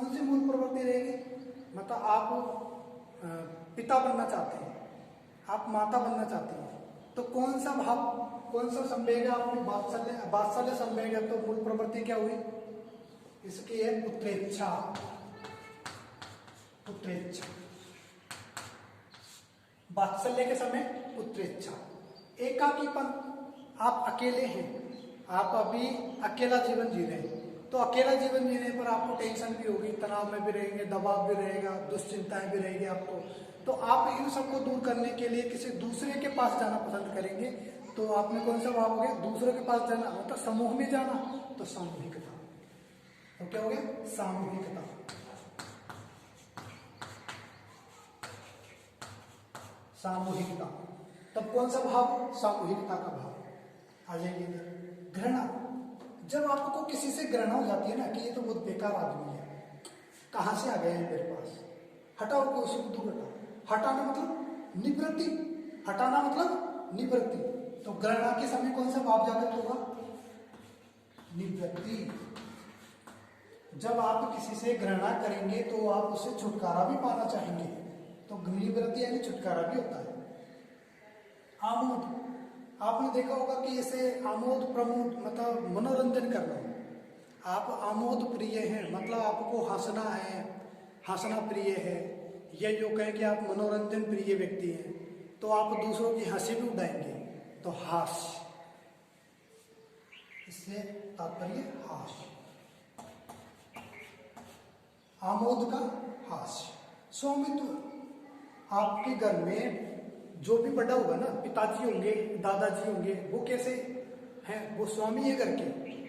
S1: सी मूल प्रवृत्ति रहेगी, मतलब आप पिता बनना चाहते हैं, आप माता बनना चाहते हैं, तो कौन सा भाव, कौन सा संवेग है आप में, वात्सल्य संवेग है, तो मूल प्रवृत्ति क्या हुई इसकी है, पुत्रेच्छा। पुत्रेच्छा, वात्सल्य के समय पुत्रेच्छा। एकाकीपन, आप अकेले हैं, आप अभी अकेला जीवन जी रहे हैं, तो अकेला जीवन जीने पर आपको टेंशन भी होगी, तनाव में भी रहेंगे, दबाव भी रहेगा, दुश्चिंताएं भी रहेगी आपको, तो आप इन सबको दूर करने के लिए किसी दूसरे के पास जाना पसंद करेंगे। तो आप में कौन सा भाव हो गया, दूसरे के पास जाना, मतलब समूह में जाना, तो सामूहिकता। तो क्या हो गया, सामूहिकता। सामूहिकता, तब कौन सा भाव, सामूहिकता का भाव आ जाएगी। घृणा, जब आपको किसी से घृणा हो जाती है ना कि ये तो बहुत बेकार आदमी है, कहाँ से आ गया है मेरे पास, हटाओ, को उसे दूर हटाओ। हटाना मतलब निवृत्ति, हटाना मतलब निवृत्ति। तो घृणा के समय कौन सा भाव जागृत होगा, निवृत्ति। जब आप किसी से घृणा करेंगे तो आप उससे छुटकारा भी पाना चाहेंगे, तो निवृत्ति यानी छुटकारा भी होता है। आमोद, आपने देखा होगा कि ऐसे आमोद प्रमोद मतलब मनोरंजन करना, आप आमोद प्रिय हैं, मतलब आपको हंसना है, हंसना प्रिय है, ये जो कहें कि आप मनोरंजन प्रिय व्यक्ति हैं, तो आप दूसरों की हंसी भी उड़ाएंगे, तो हास्य, इससे तात्पर्य हास्य, आमोद का हास्य। स्वामित्व, आपके घर में जो भी बड़ा होगा ना, पिताजी होंगे, दादाजी होंगे, वो कैसे हैं, वो स्वामी है घर के।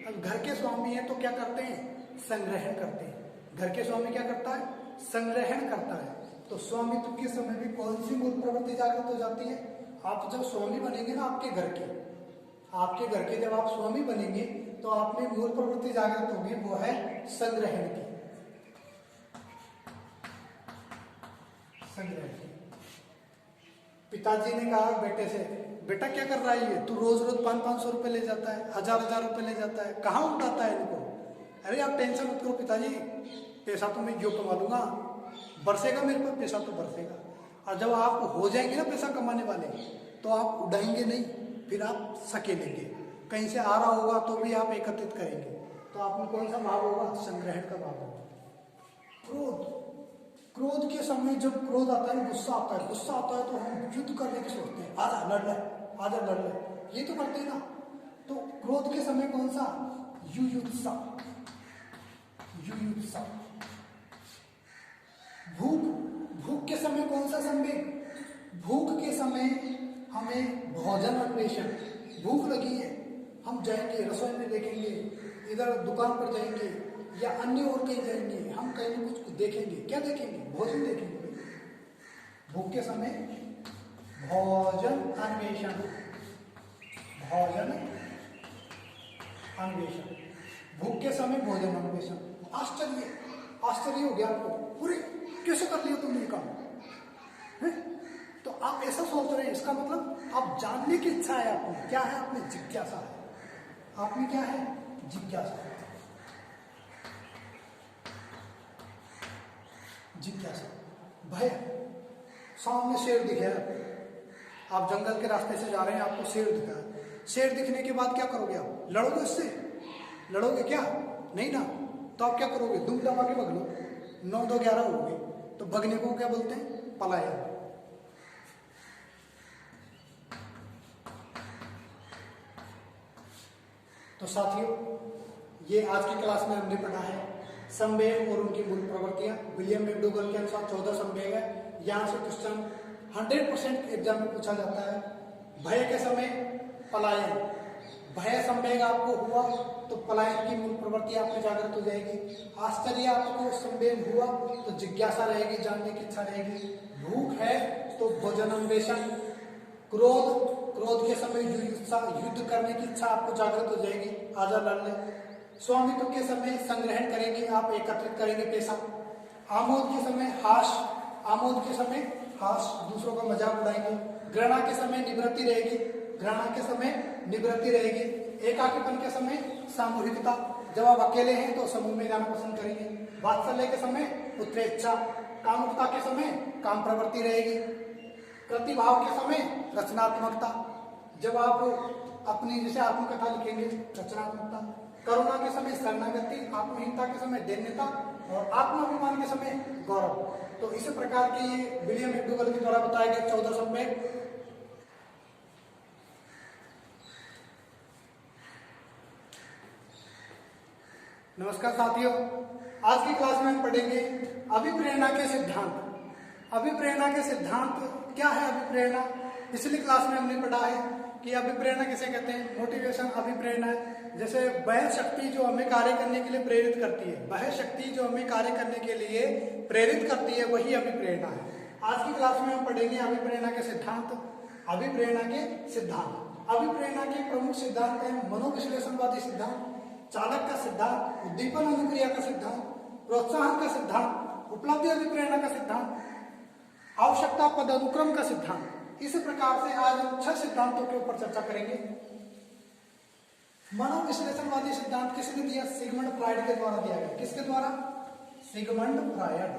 S1: अब घर के स्वामी है तो क्या करते हैं, संग्रहण करते हैं। घर के स्वामी क्या करता है, संग्रहण करता है। तो स्वामित्व के समय भी कौन सी मूल प्रवृत्ति जागृत हो जाती है, आप जब स्वामी बनेंगे ना आपके घर के जब आप स्वामी बनेंगे तो आप में मूल प्रवृत्ति जागृत होगी, वो है संग्रहण की। संग्रहण, पिताजी ने कहा बेटे से, बेटा क्या कर रहा है ये, तू रोज रोज 500-500 रुपए ले जाता है, 1000-1000 रुपए ले जाता है, कहाँ उठाता है इनको। अरे आप टेंशन मत करो पिताजी, पैसा तो मैं जो कमा लूंगा, बरसेगा मेरे पास पैसा, तो बरसेगा। और जब आप हो जाएंगे ना पैसा कमाने वाले, तो आप उड़ाएंगे नहीं, फिर आप सके लेंगे, कहीं से आ रहा होगा तो भी आप एकत्रित करेंगे। तो आप में कौन सा भाव होगा, संग्रहण का भाव होगा। क्रोध, क्रोध के समय जब क्रोध आता है, गुस्सा आता है, गुस्सा आता है तो हम युद्ध करने की सोचते हैं, आजा लड़ ले, आजा लड़ ले, ये तो करते हैं ना। तो क्रोध के समय कौन सा, युयुत्सा, युयुत्सा। भूख, भूख के समय कौन सा संवेग, भूख के समय हमें भोजन अन्वेषण, भूख लगी है, हम जाएंगे रसोई में, देखेंगे इधर दुकान पर जाएंगे या अन्य और कहीं जाएंगे, हम कहीं ना कुछ देखेंगे, क्या देखेंगे, भोजन देखेंगे। भूख के समय भोजन अन्वेषण, भोजन अन्वेषण, भूख के समय भोजन अन्वेषण। आश्चर्य, आश्चर्य हो गया आपको, पूरे कैसे कर लिया तुमने काम है? तो आप ऐसा सोच रहे हैं, इसका मतलब आप जानने की इच्छा है, आपने क्या है, आपने जिज्ञासा है, आपने क्या है, जिज्ञासा, जिज्ञासा। भय, सामने शेर दिख गया, आप जंगल के रास्ते से जा रहे हैं, आपको शेर दिखा, शेर दिखने के बाद क्या करोगे, आप लड़ोगे उससे, लड़ोगे क्या, नहीं ना, तो आप क्या करोगे, दुम दबा के भग लो, 9-2-11 हो गए, तो भगने को क्या बोलते हैं, पलायन। तो साथियों, ये आज की क्लास में हमने पढ़ा है संवेग और उनकी मूल प्रवृत्तियां। विलियम मैकडोगल के अनुसार 14 संवेग है। यहाँ से क्वेश्चन 100% एग्जाम में पूछा जाता है। भय के समय पलायन, भय संवेग आपको हुआ तो पलायन की मूल प्रवृत्ति आपने जागृत हो जाएगी। आश्चर्य आपको संवेग हुआ तो जिज्ञासा रहेगी, जानने की इच्छा रहेगी। भूख है तो भोजन अन्वेषण। क्रोध के समय युद्ध करने की इच्छा आपको जागृत हो जाएगी, आजा लड़ ले। स्वामित्व के समय संग्रहण करेंगे आप, एकत्रित करेंगे पैसा। आमोद के समय हास, दूसरों का मजाक उड़ाएंगे। घृणा के समय निवृत्ति रहेगी। एकाकीपन के समय सामूहिकता, जब आप अकेले हैं तो समूह में जाना पसंद करेंगे। वात्सल्य के समय उत्प्रेक्षा। कामुकता के समय काम प्रवृत्ति रहेगी। प्रतिभाव के समय रचनात्मकता, जब आप अपनी जैसे आत्मकथा लिखेंगे रचनात्मकता। करुणा के समय शरणागति, आत्महीनता के समय दैन्यता और आत्माभिमान के समय गौरव। तो इसी प्रकार के ये विलियम मैकडोगल के द्वारा बताए गए 14 संवेग। नमस्कार साथियों, आज की क्लास में हम पढ़ेंगे अभिप्रेरणा के सिद्धांत। अभिप्रेरणा के सिद्धांत क्या है? अभिप्रेरणा पिछली क्लास में हमने पढ़ा है कि अभिप्रेरणा किसे कहते हैं। मोटिवेशन अभिप्रेरणा है। जैसे वह शक्ति जो हमें कार्य करने के लिए प्रेरित करती है, वह शक्ति जो हमें कार्य करने के लिए प्रेरित करती है, वही अभिप्रेरणा है। आज की क्लास में हम पढ़ेंगे अभिप्रेरणा के सिद्धांत। अभिप्रेरणा के प्रमुख सिद्धांत हैं मनोविश्लेषणवादी सिद्धांत, चालक का सिद्धांत, उद्दीपन अनुक्रिया का सिद्धांत, प्रोत्साहन का सिद्धांत, उपलब्धि अभिप्रेरणा का सिद्धांत, आवश्यकता पद अनुक्रम का सिद्धांत। इस प्रकार से आज हम 6 सिद्धांतों के ऊपर चर्चा करेंगे। मनोविश्लेषणवादी सिद्धांत किसने दिया? सिगमंड फ्रायड के द्वारा दिया गया। किसके द्वारा? Sigmund Freud.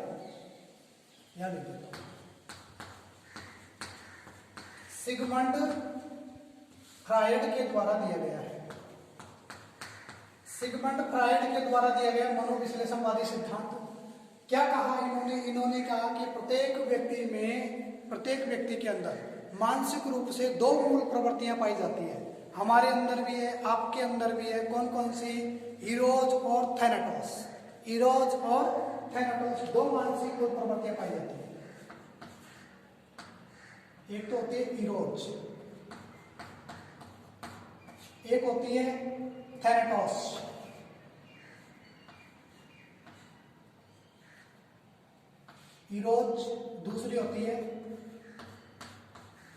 S1: याद रखिए, सिगमंड फ्रायड के द्वारा दिया गया है। सिगमंड फ्रायड के द्वारा दिया गया मनोविश्लेषणवादी सिद्धांत। क्या कहा इन्होंने कहा कि प्रत्येक व्यक्ति के अंदर मानसिक रूप से 2 मूल प्रवृत्तियां पाई जाती है। हमारे अंदर भी है, आपके अंदर भी है। कौन कौन सी? इरोज और थैनाटोस। इरोज और थैनाटोस 2 मानसिक मूल प्रवृत्तियां पाई जाती है। एक तो होती है इरोज, एक होती है थैनाटोस। इरोज, दूसरी होती है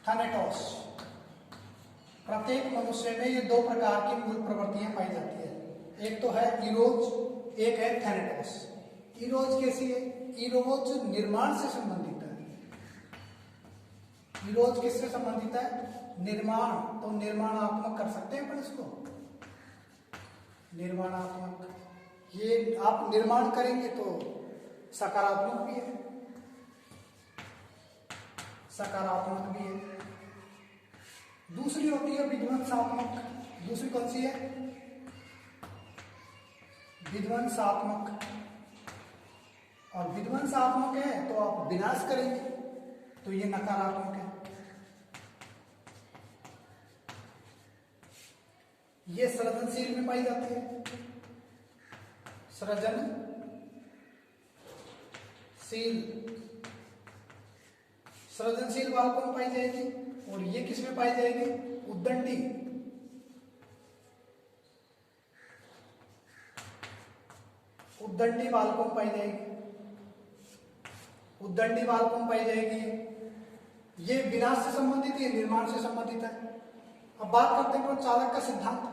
S1: थैनाटोस। प्रत्येक मनुष्य में ये 2 प्रकार की मूल प्रवृत्तियां पाई जाती है। एक तो है इरोज, एक है थैनाटोस। इरोज कैसी है? इरोज निर्माण से संबंधित है। इरोज किससे संबंधित है? निर्माण। तो निर्माणात्मक कर सकते हैं अपन इसको, निर्माणात्मक। ये आप निर्माण करेंगे तो सकारात्मक भी है, सकारात्मक भी है। दूसरी होती है विध्वंसात्मक। दूसरी कौन सी है? विध्वंसात्मक। और विध्वंसात्मक है तो आप विनाश करेंगे, तो ये नकारात्मक है। ये सृजनशील में पाई जाती है। सृजनशील बालकों में पाई जाएगी। और ये किस में पाई जाएगी? उद्दंडी। उद्दंडी बालकों में पाई जाएगी। उद्दंडी बालकों में पाई जाएगी। ये विनाश से संबंधित है, निर्माण से संबंधित है। अब बात करते हैं चालक का सिद्धांत।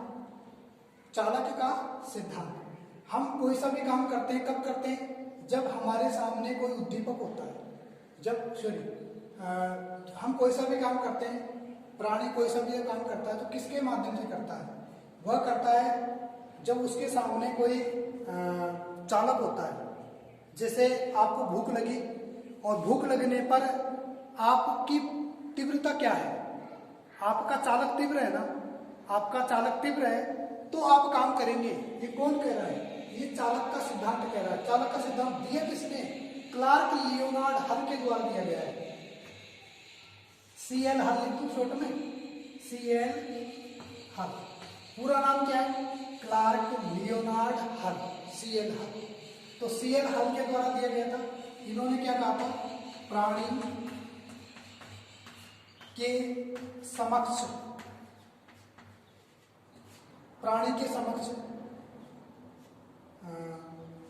S1: चालक का सिद्धांत, हम कोई सा भी काम करते हैं, कब करते हैं? जब हमारे सामने कोई उद्दीपक होता है। हम कोई सा भी काम करते हैं, प्राणी कोई सा भी काम करता है तो किसके माध्यम से करता है? वह करता है जब उसके सामने कोई चालक होता है। जैसे आपको भूख लगी और भूख लगने पर आपकी तीव्रता क्या है? आपका चालक तीव्र है ना, आपका चालक तीव्र है तो आप काम करेंगे। ये कौन कह रहा है? ये चालक का सिद्धांत कह रहा है। चालक का सिद्धांत दिया किसने? क्लार्क लियोनार्ड हल के द्वारा दिया गया है। CL हल लिख दूं शॉर्ट में, CL हल। पूरा नाम क्या है? क्लार्क लियोनार्ड हल, CL हल। तो CL हल के द्वारा दिया गया था। इन्होंने क्या कहा था? प्राणी के समक्ष, प्राणी के समक्ष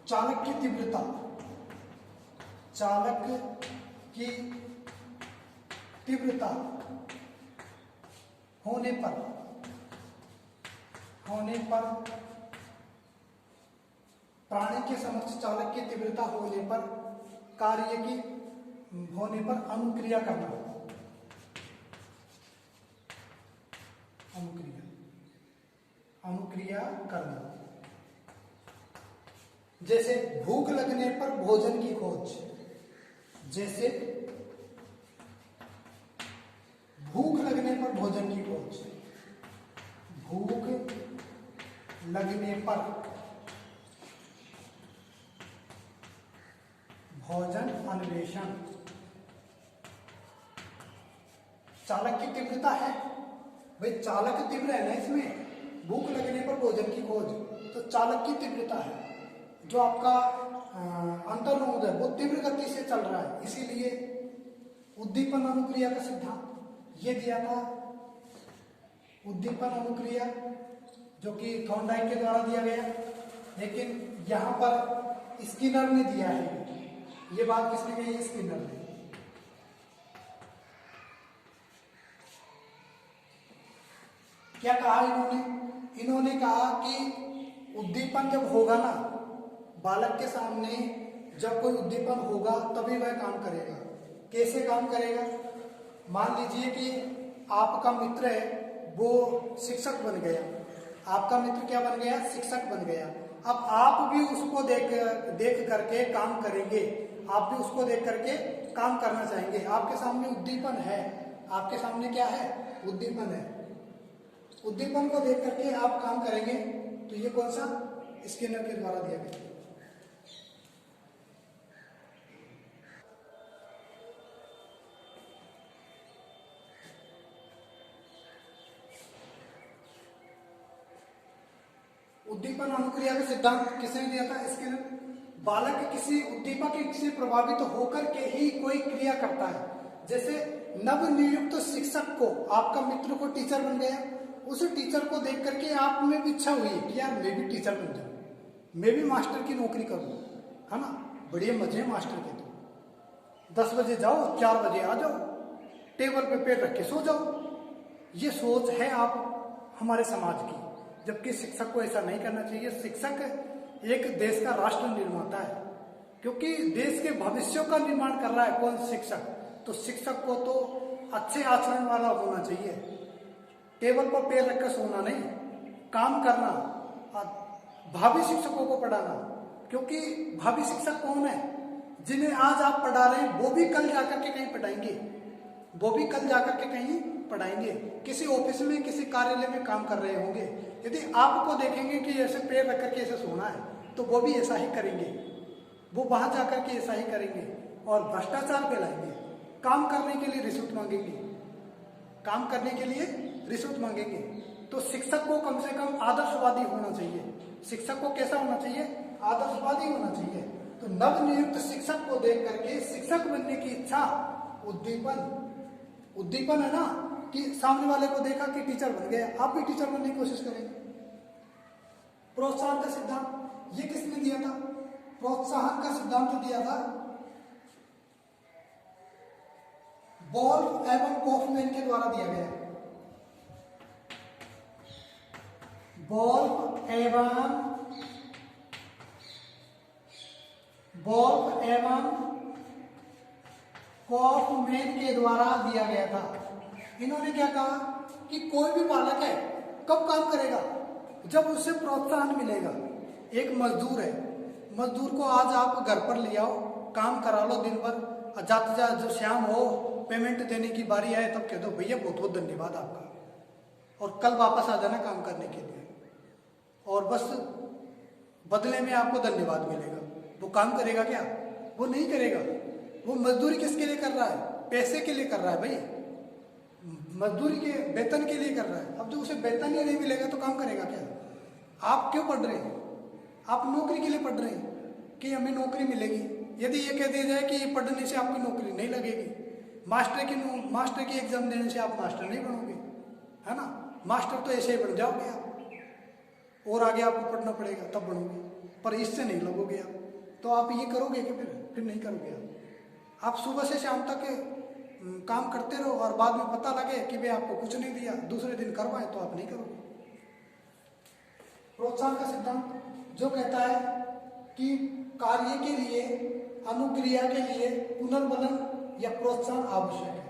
S1: चालक की तीव्रता, चालक की तीव्रता होने पर प्राणी के समक्ष चालक की तीव्रता होने पर कार्य की होने पर अनुक्रिया करना, अनुक्रिया करना। जैसे भूख लगने पर भोजन की खोज, जैसे भूख लगने पर भोजन की खोज, भूख लगने पर भोजन अन्वेषण। चालक की तीव्रता है भाई, चालक तीव्र है ना इसमें, भूख लगने पर भोजन की खोज, तो चालक की तीव्रता है, जो आपका अंतर्नोद है वो तीव्र गति से चल रहा है, इसीलिए उद्दीपन अनुक्रिया का सिद्धांत ये दिया था। उद्दीपन अनुक्रिया जो कि थॉर्नडाइक के द्वारा दिया गया, लेकिन यहां पर स्किनर ने दिया है। ये बात किसने कही है? स्किनर ने। क्या कहा इन्होंने? इन्होंने कहा कि उद्दीपन जब होगा ना, बालक के सामने जब कोई उद्दीपन होगा तभी वह काम करेगा। कैसे काम करेगा? मान लीजिए कि आपका मित्र है वो शिक्षक बन गया, आपका मित्र क्या बन गया? शिक्षक बन गया। अब आप भी उसको देख करके काम करेंगे, आप भी उसको देख करके काम करना चाहेंगे। आपके सामने उद्दीपन है, आपके सामने क्या है? उद्दीपन है। उद्दीपन को देख करके आप काम करेंगे, तो ये कौन सा? स्किनर के द्वारा दिया गया। उद्दीपन अनुक्रिया का सिद्धांत किसने दिया था? स्किनर। बालक किसी उद्दीपक से प्रभावित होकर के ही कोई क्रिया करता है। जैसे नवनियुक्त शिक्षक को, आपका मित्र को टीचर बन गया, उस टीचर को देख करके आप में भी इच्छा हुई कि यार मैं भी टीचर बन जाऊं, मैं भी मास्टर की नौकरी करूं, है ना? बढ़िया मजे मास्टर के। तो 10 बजे जाओ, 4 बजे आ जाओ, टेबल पे पैर रख के सो जाओ। ये सोच है आप हमारे समाज की, जबकि शिक्षक को ऐसा नहीं करना चाहिए। शिक्षक एक देश का राष्ट्र निर्माता है, क्योंकि देश के भविष्य का निर्माण कर रहा है कौन? शिक्षक। तो शिक्षक को तो अच्छे आचरण वाला होना चाहिए, टेबल पर पैर रखकर सोना नहीं, काम करना, भावी शिक्षकों को पढ़ाना। क्योंकि भावी शिक्षक कौन है? जिन्हें आज आप पढ़ा रहे हैं वो भी कल जाकर के कहीं पढ़ाएंगे, वो भी कल जाकर के कहीं पढ़ाएंगे, किसी ऑफिस में, किसी कार्यालय में काम कर रहे होंगे। यदि आपको देखेंगे कि ऐसे पैर रख करके ऐसे सोना है, तो वो भी ऐसा ही करेंगे, वो वहां जाकर के ऐसा ही करेंगे और भ्रष्टाचार फैलाएंगे, काम करने के लिए रिश्वत मांगेंगे, काम करने के लिए रिश्वत मांगेंगे। तो शिक्षक को कम से कम आदर्शवादी होना चाहिए। शिक्षक को कैसा होना चाहिए? आदर्शवादी होना चाहिए। तो नवनियुक्त शिक्षक को देख करके शिक्षक बनने की इच्छा, उद्दीपन है ना, कि सामने वाले को देखा कि टीचर बन गया, आप भी टीचर बनने की कोशिश करेंगे। प्रोत्साहन का सिद्धांत ये किसने दिया था? प्रोत्साहन का सिद्धांत दिया था वोल्फ एवं कॉफमैन के द्वारा दिया गया। वोल्फ एवं कॉफमैन के द्वारा दिया गया था। इन्होंने क्या कहा कि कोई भी बालक है कब काम करेगा? जब उसे प्रोत्साहन मिलेगा। एक मजदूर है, मजदूर को आज आप घर पर ले आओ, काम करा लो दिन भर, जाते जाते जो शाम हो पेमेंट देने की बारी आए तब कह दो भैया बहुत बहुत धन्यवाद आपका, और कल वापस आ जाना काम करने के लिए, और बस बदले में आपको धन्यवाद मिलेगा। वो काम करेगा क्या? वो नहीं करेगा। वो मजदूरी किसके लिए कर रहा है? पैसे के लिए कर रहा है भाई, मजदूरी के वेतन के लिए कर रहा है। अब जो उसे वेतन ही नहीं मिलेगा तो काम करेगा क्या? आप क्यों पढ़ रहे हैं? आप नौकरी के लिए पढ़ रहे हैं कि हमें नौकरी मिलेगी। यदि ये कह दिया जाए कि ये पढ़ने से आपकी नौकरी नहीं लगेगी, मास्टर की एग्जाम देने से आप मास्टर नहीं बनोगे, है ना, मास्टर तो ऐसे ही बन जाओगे आप, और आगे आपको पढ़ना पड़ेगा तब बनोगे, पर इससे नहीं लगोगे आप। तो आप ये करोगे कि फिर नहीं करोगे आप सुबह से शाम तक काम करते रहो और बाद में पता लगे कि वे आपको कुछ नहीं दिया, दूसरे दिन करवाए तो आप नहीं करोगे। प्रोत्साहन का सिद्धांत जो कहता है कि कार्य के लिए, अनुक्रिया के लिए पुनर्बलन या प्रोत्साहन आवश्यक है।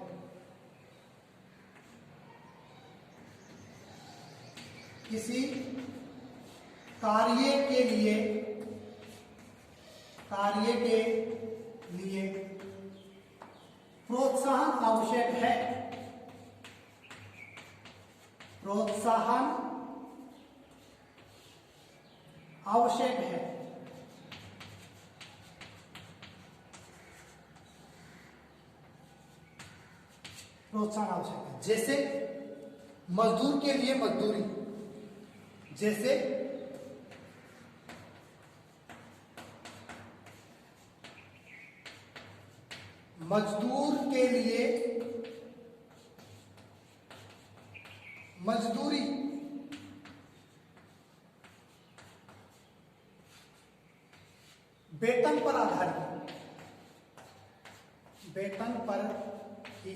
S1: किसी कार्य के लिए प्रोत्साहन आवश्यक है। प्रोत्साहन आवश्यक है। प्रोत्साहन आवश्यक है। जैसे मजदूर के लिए मजदूरी, जैसे मजदूर के लिए मजदूरी, वेतन पर आधारित, वेतन पर ही।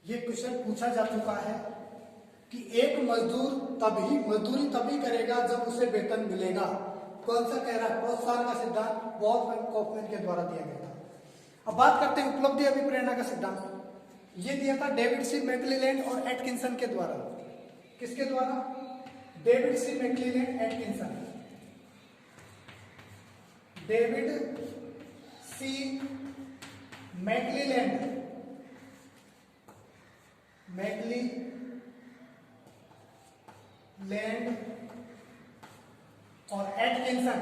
S1: ये क्वेश्चन पूछा जा चुका है कि एक मजदूरी तभी करेगा जब उसे वेतन मिलेगा। कौन सा कह रहा है? प्रोत्साहन का सिद्धांत वॉल्फ कॉफमैन के द्वारा दिया गया था। अब बात करते हैं उपलब्धि अभिप्रेरणा का सिद्धांत। ये दिया था डेविड सी मैक्लेलैंड और एटकिंसन के द्वारा। किसके द्वारा? डेविड सी मैक्लेलैंड, एटकिंसन। डेविड सी मैक्लेलैंड और एटकिंसन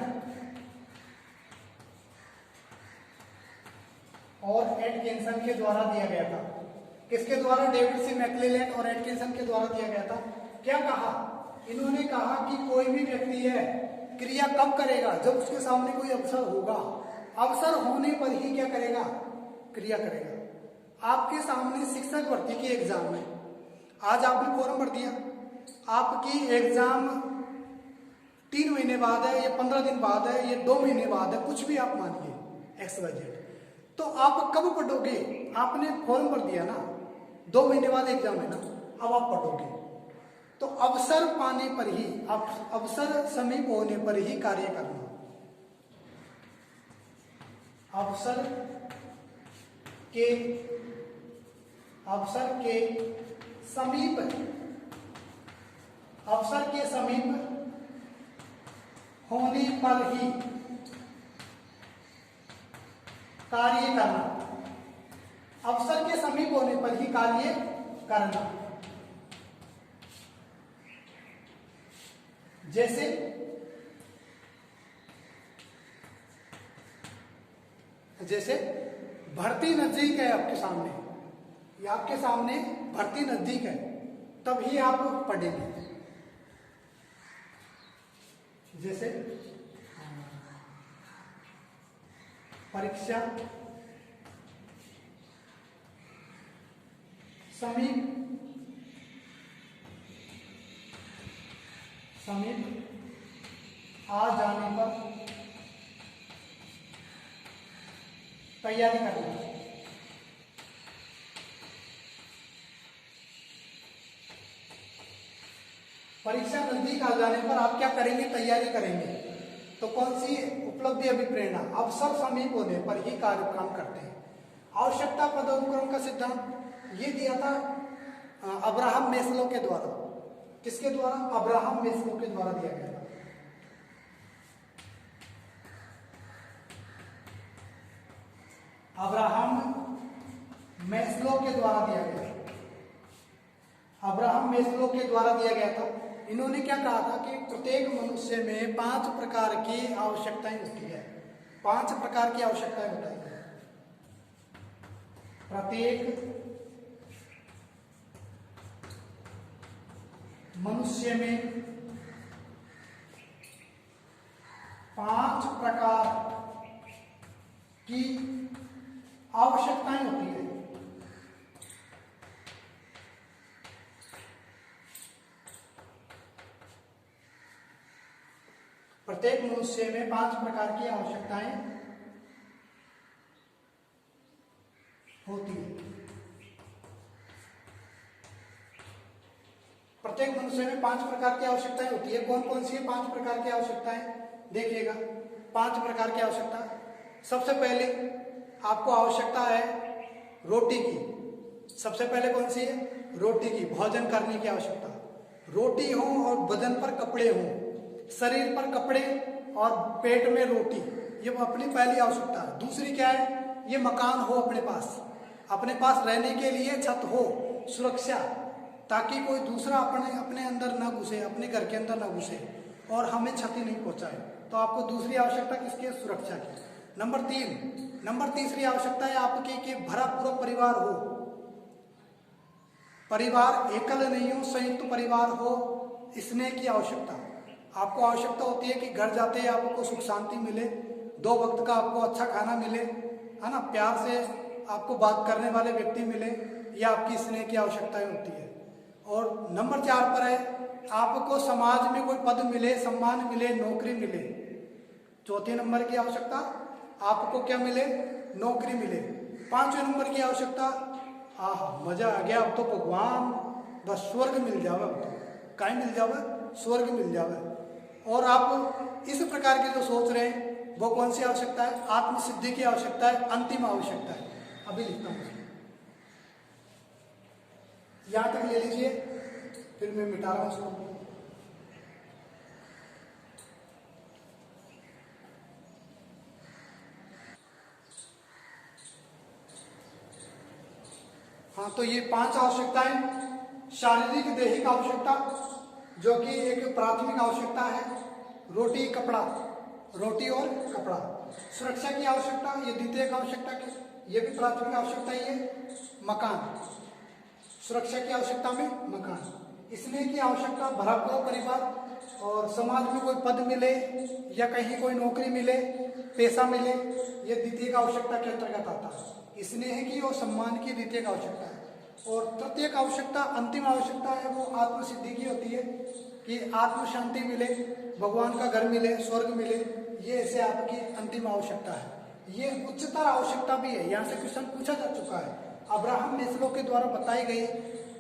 S1: के द्वारा दिया गया था। किसके द्वारा? डेविड सी मैक्लेलैंड और एटकिंसन के द्वारा दिया गया था। क्या कहा इन्होंने? कहा कि कोई भी व्यक्ति है क्रिया कब करेगा? जब उसके सामने कोई अवसर होगा। अवसर होने पर ही क्या करेगा? क्रिया करेगा। आपके सामने शिक्षक भर्ती की एग्जाम है, आज आपने फॉर्म भर दिया, आपकी एग्जाम 3 महीने बाद है, या 15 दिन बाद है, या 2 महीने बाद है, कुछ भी आप मानिए XYZ, तो आप कब पढ़ोगे? आपने फॉर्म भर दिया ना, 2 महीने बाद एग्जाम है ना, अब आप पढ़ोगे। तो अवसर पाने पर ही, अवसर समीप होने पर ही कार्य करना। अवसर के समीप होने पर ही कार्य करना। अवसर के समीप होने पर ही कार्य करना। जैसे भर्ती नजदीक है आपके सामने, या आपके सामने भर्ती नजदीक है, तभी आप पढ़ेंगे। जैसे परीक्षा समीप आ जाने पर तैयारी करना। परीक्षा नजदीक आ जाने पर आप क्या करेंगे? तैयारी करेंगे। तो कौन सी उपलब्धि अभिप्रेरणा? अवसर समीप होने पर ही कार्य काम करते हैं। आवश्यकता पदानुक्रम का सिद्धांत ये दिया था अब्राहम मेस्लो के द्वारा। किसके द्वारा? अब्राहम मेस्लो के द्वारा दिया गया था। अब्राहम मेस्लो के द्वारा दिया गया। अब्राहम मेस्लो के द्वारा दिया गया था। इन्होंने क्या कहा था कि प्रत्येक मनुष्य में 5 प्रकार की आवश्यकताएं होती है। 5 प्रकार की आवश्यकताएं बताई गई। प्रत्येक मनुष्य में 5 प्रकार की आवश्यकताएं होती है। प्रत्येक मनुष्य में 5 प्रकार की आवश्यकताएं होती है। प्रत्येक मनुष्य में 5 प्रकार की आवश्यकताएं होती है। कौन कौन सी 5 प्रकार की आवश्यकताएं? देखिएगा, 5 प्रकार की आवश्यकता। सबसे पहले आपको आवश्यकता है रोटी की। सबसे पहले कौन सी है? रोटी की, भोजन करने की आवश्यकता। रोटी हो और बदन पर कपड़े हो, शरीर पर कपड़े और पेट में रोटी, ये अपनी पहली आवश्यकता है। दूसरी क्या है? ये मकान हो अपने पास रहने के लिए छत हो, सुरक्षा, ताकि कोई दूसरा अपने अंदर ना घुसे, अपने घर के अंदर ना घुसे और हमें क्षति नहीं पहुंचाए। तो आपको दूसरी आवश्यकता किसकी है? सुरक्षा की। नंबर तीसरी आवश्यकता है आपकी कि भरा पूरा परिवार हो। परिवार एकल नहीं हो, संयुक्त परिवार हो, स्नेह की आवश्यकता। आपको आवश्यकता होती है कि घर जाते ही आपको सुख शांति मिले, 2 वक्त का आपको अच्छा खाना मिले, है ना, प्यार से आपको बात करने वाले व्यक्ति मिले, यह आपकी स्नेह की आवश्यकताएं होती है। और नंबर 4 पर है आपको समाज में कोई पद मिले, सम्मान मिले, नौकरी मिले। चौथे नंबर की आवश्यकता आपको क्या मिले? नौकरी मिले। 5वें नंबर की आवश्यकता, मजा आ गया, अब तो भगवान बस स्वर्ग मिल जावे, अब तो कहीं मिल जावे, स्वर्ग मिल जावे। और आप इस प्रकार के जो सोच रहे हैं वो कौन सी आवश्यकता है? आत्मसिद्धि की आवश्यकता है, अंतिम आवश्यकता है। अभी लिखता हूं, यहां तक ले लीजिए, फिर मैं मिटा रहा हूं इसको। हाँ, तो ये 5 आवश्यकताएं। शारीरिक दैहिक आवश्यकता जो कि एक प्राथमिक आवश्यकता है, रोटी और कपड़ा। सुरक्षा की आवश्यकता, ये द्वितीयक आवश्यकता की, ये भी प्राथमिक आवश्यकता ही है। मकान, सुरक्षा की आवश्यकता में मकान। स्नेह की आवश्यकता, भरा पूरा परिवार और समाज में कोई पद मिले या कहीं कोई नौकरी मिले, पैसा मिले, ये द्वितीयक आवश्यकता के अंतर्गत आता है। स्नेह की और सम्मान की द्वितीयक आवश्यकता है। और तृतीयक आवश्यकता, अंतिम आवश्यकता है, वो आत्मसिद्धि की होती है कि आत्म शांति मिले, भगवान का घर मिले, स्वर्ग मिले, ये ऐसे आपकी अंतिम आवश्यकता है। ये उच्चतर आवश्यकता भी है, यहाँ से क्वेश्चन पूछा जा चुका है। अब्राहम मेस्लो के द्वारा बताई गई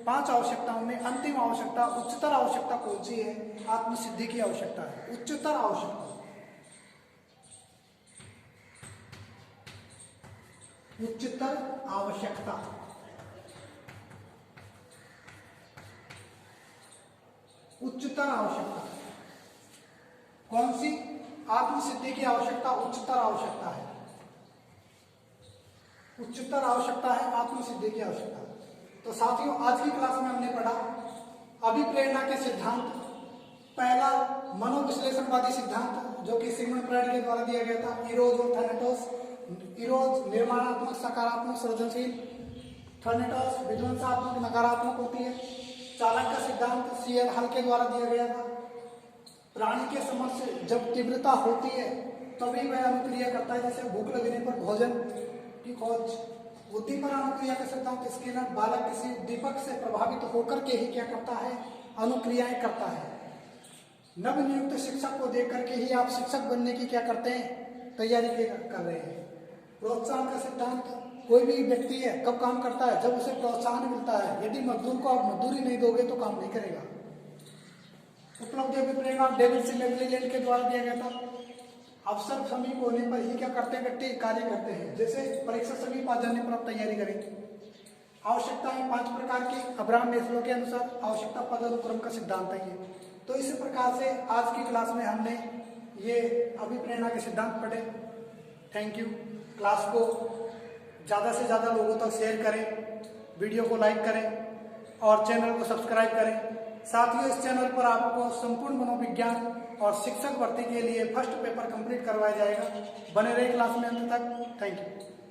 S1: 5 आवश्यकताओं में अंतिम आवश्यकता, उच्चतर आवश्यकता कौन सी है? आत्मसिद्धि की आवश्यकता है। उच्चतर आवश्यकता, उच्चतर आवश्यकता, उच्चतर आवश्यकता कौन सी? आत्मसिद्धि की आवश्यकता उच्चतर आवश्यकता है। उच्चतर आवश्यकता है आत्मसिद्धि की आवश्यकता। तो साथियों, आज की क्लास में हमने पढ़ा अभिप्रेरणा के सिद्धांत। पहला मनोविश्लेषणवादी सिद्धांत जो कि सिगमंड फ्रॉइड के द्वारा दिया गया था, इरोज और थैनेटोस। इरोज निर्माणात्मक सकारात्मक सृजनशील, थैनेटोस विध्वंसात्मक नकारात्मक होती है। चाणक्य का सिद्धांत सीएल हल के द्वारा दिया गया था। प्राणी के समक्ष जब तीव्रता होती है तभी वह अनुक्रिया करता है, जैसे भूख लगने पर भोजन की खोज। उद्दीपन अनुक्रिया का सिद्धांत स्किनर, बालक किसी उद्दीपक से प्रभावित होकर के ही क्या करता है? अनुक्रियाएं करता है। नवनियुक्त शिक्षक को देख करके ही आप शिक्षक बनने की क्या करते हैं? तैयारी कर रहे हैं। प्रोत्साहन का सिद्धांत, कोई भी व्यक्ति है कब काम करता है? जब उसे प्रोत्साहन मिलता है। यदि मजदूर को आप मजदूरी नहीं दोगे तो काम नहीं करेगा। उपलब्धि अभिप्रेरणा डेविड सी मैक्लेलैंड के द्वारा दिया गया था। अवसर समीप होने पर ही क्या करते हैं व्यक्ति? कार्य करते हैं। जैसे परीक्षा समीप आ जाने पर आप तैयारी करेंगे। आवश्यकताएं 5 प्रकार की अब्राहम मेस्लो के अनुसार, आवश्यकता पद अनुक्रम का सिद्धांत है ये। तो इस प्रकार से आज की क्लास में हमने ये अभिप्रेरणा के सिद्धांत पढ़े। Thank you. क्लास को ज़्यादा से ज़्यादा लोगों तक शेयर करें, वीडियो को लाइक करें और चैनल को सब्सक्राइब करें। साथियों, इस चैनल पर आपको संपूर्ण मनोविज्ञान और शिक्षक भर्ती के लिए फर्स्ट पेपर कंप्लीट करवाया जाएगा। बने रहे क्लास में अंत तक। Thank you.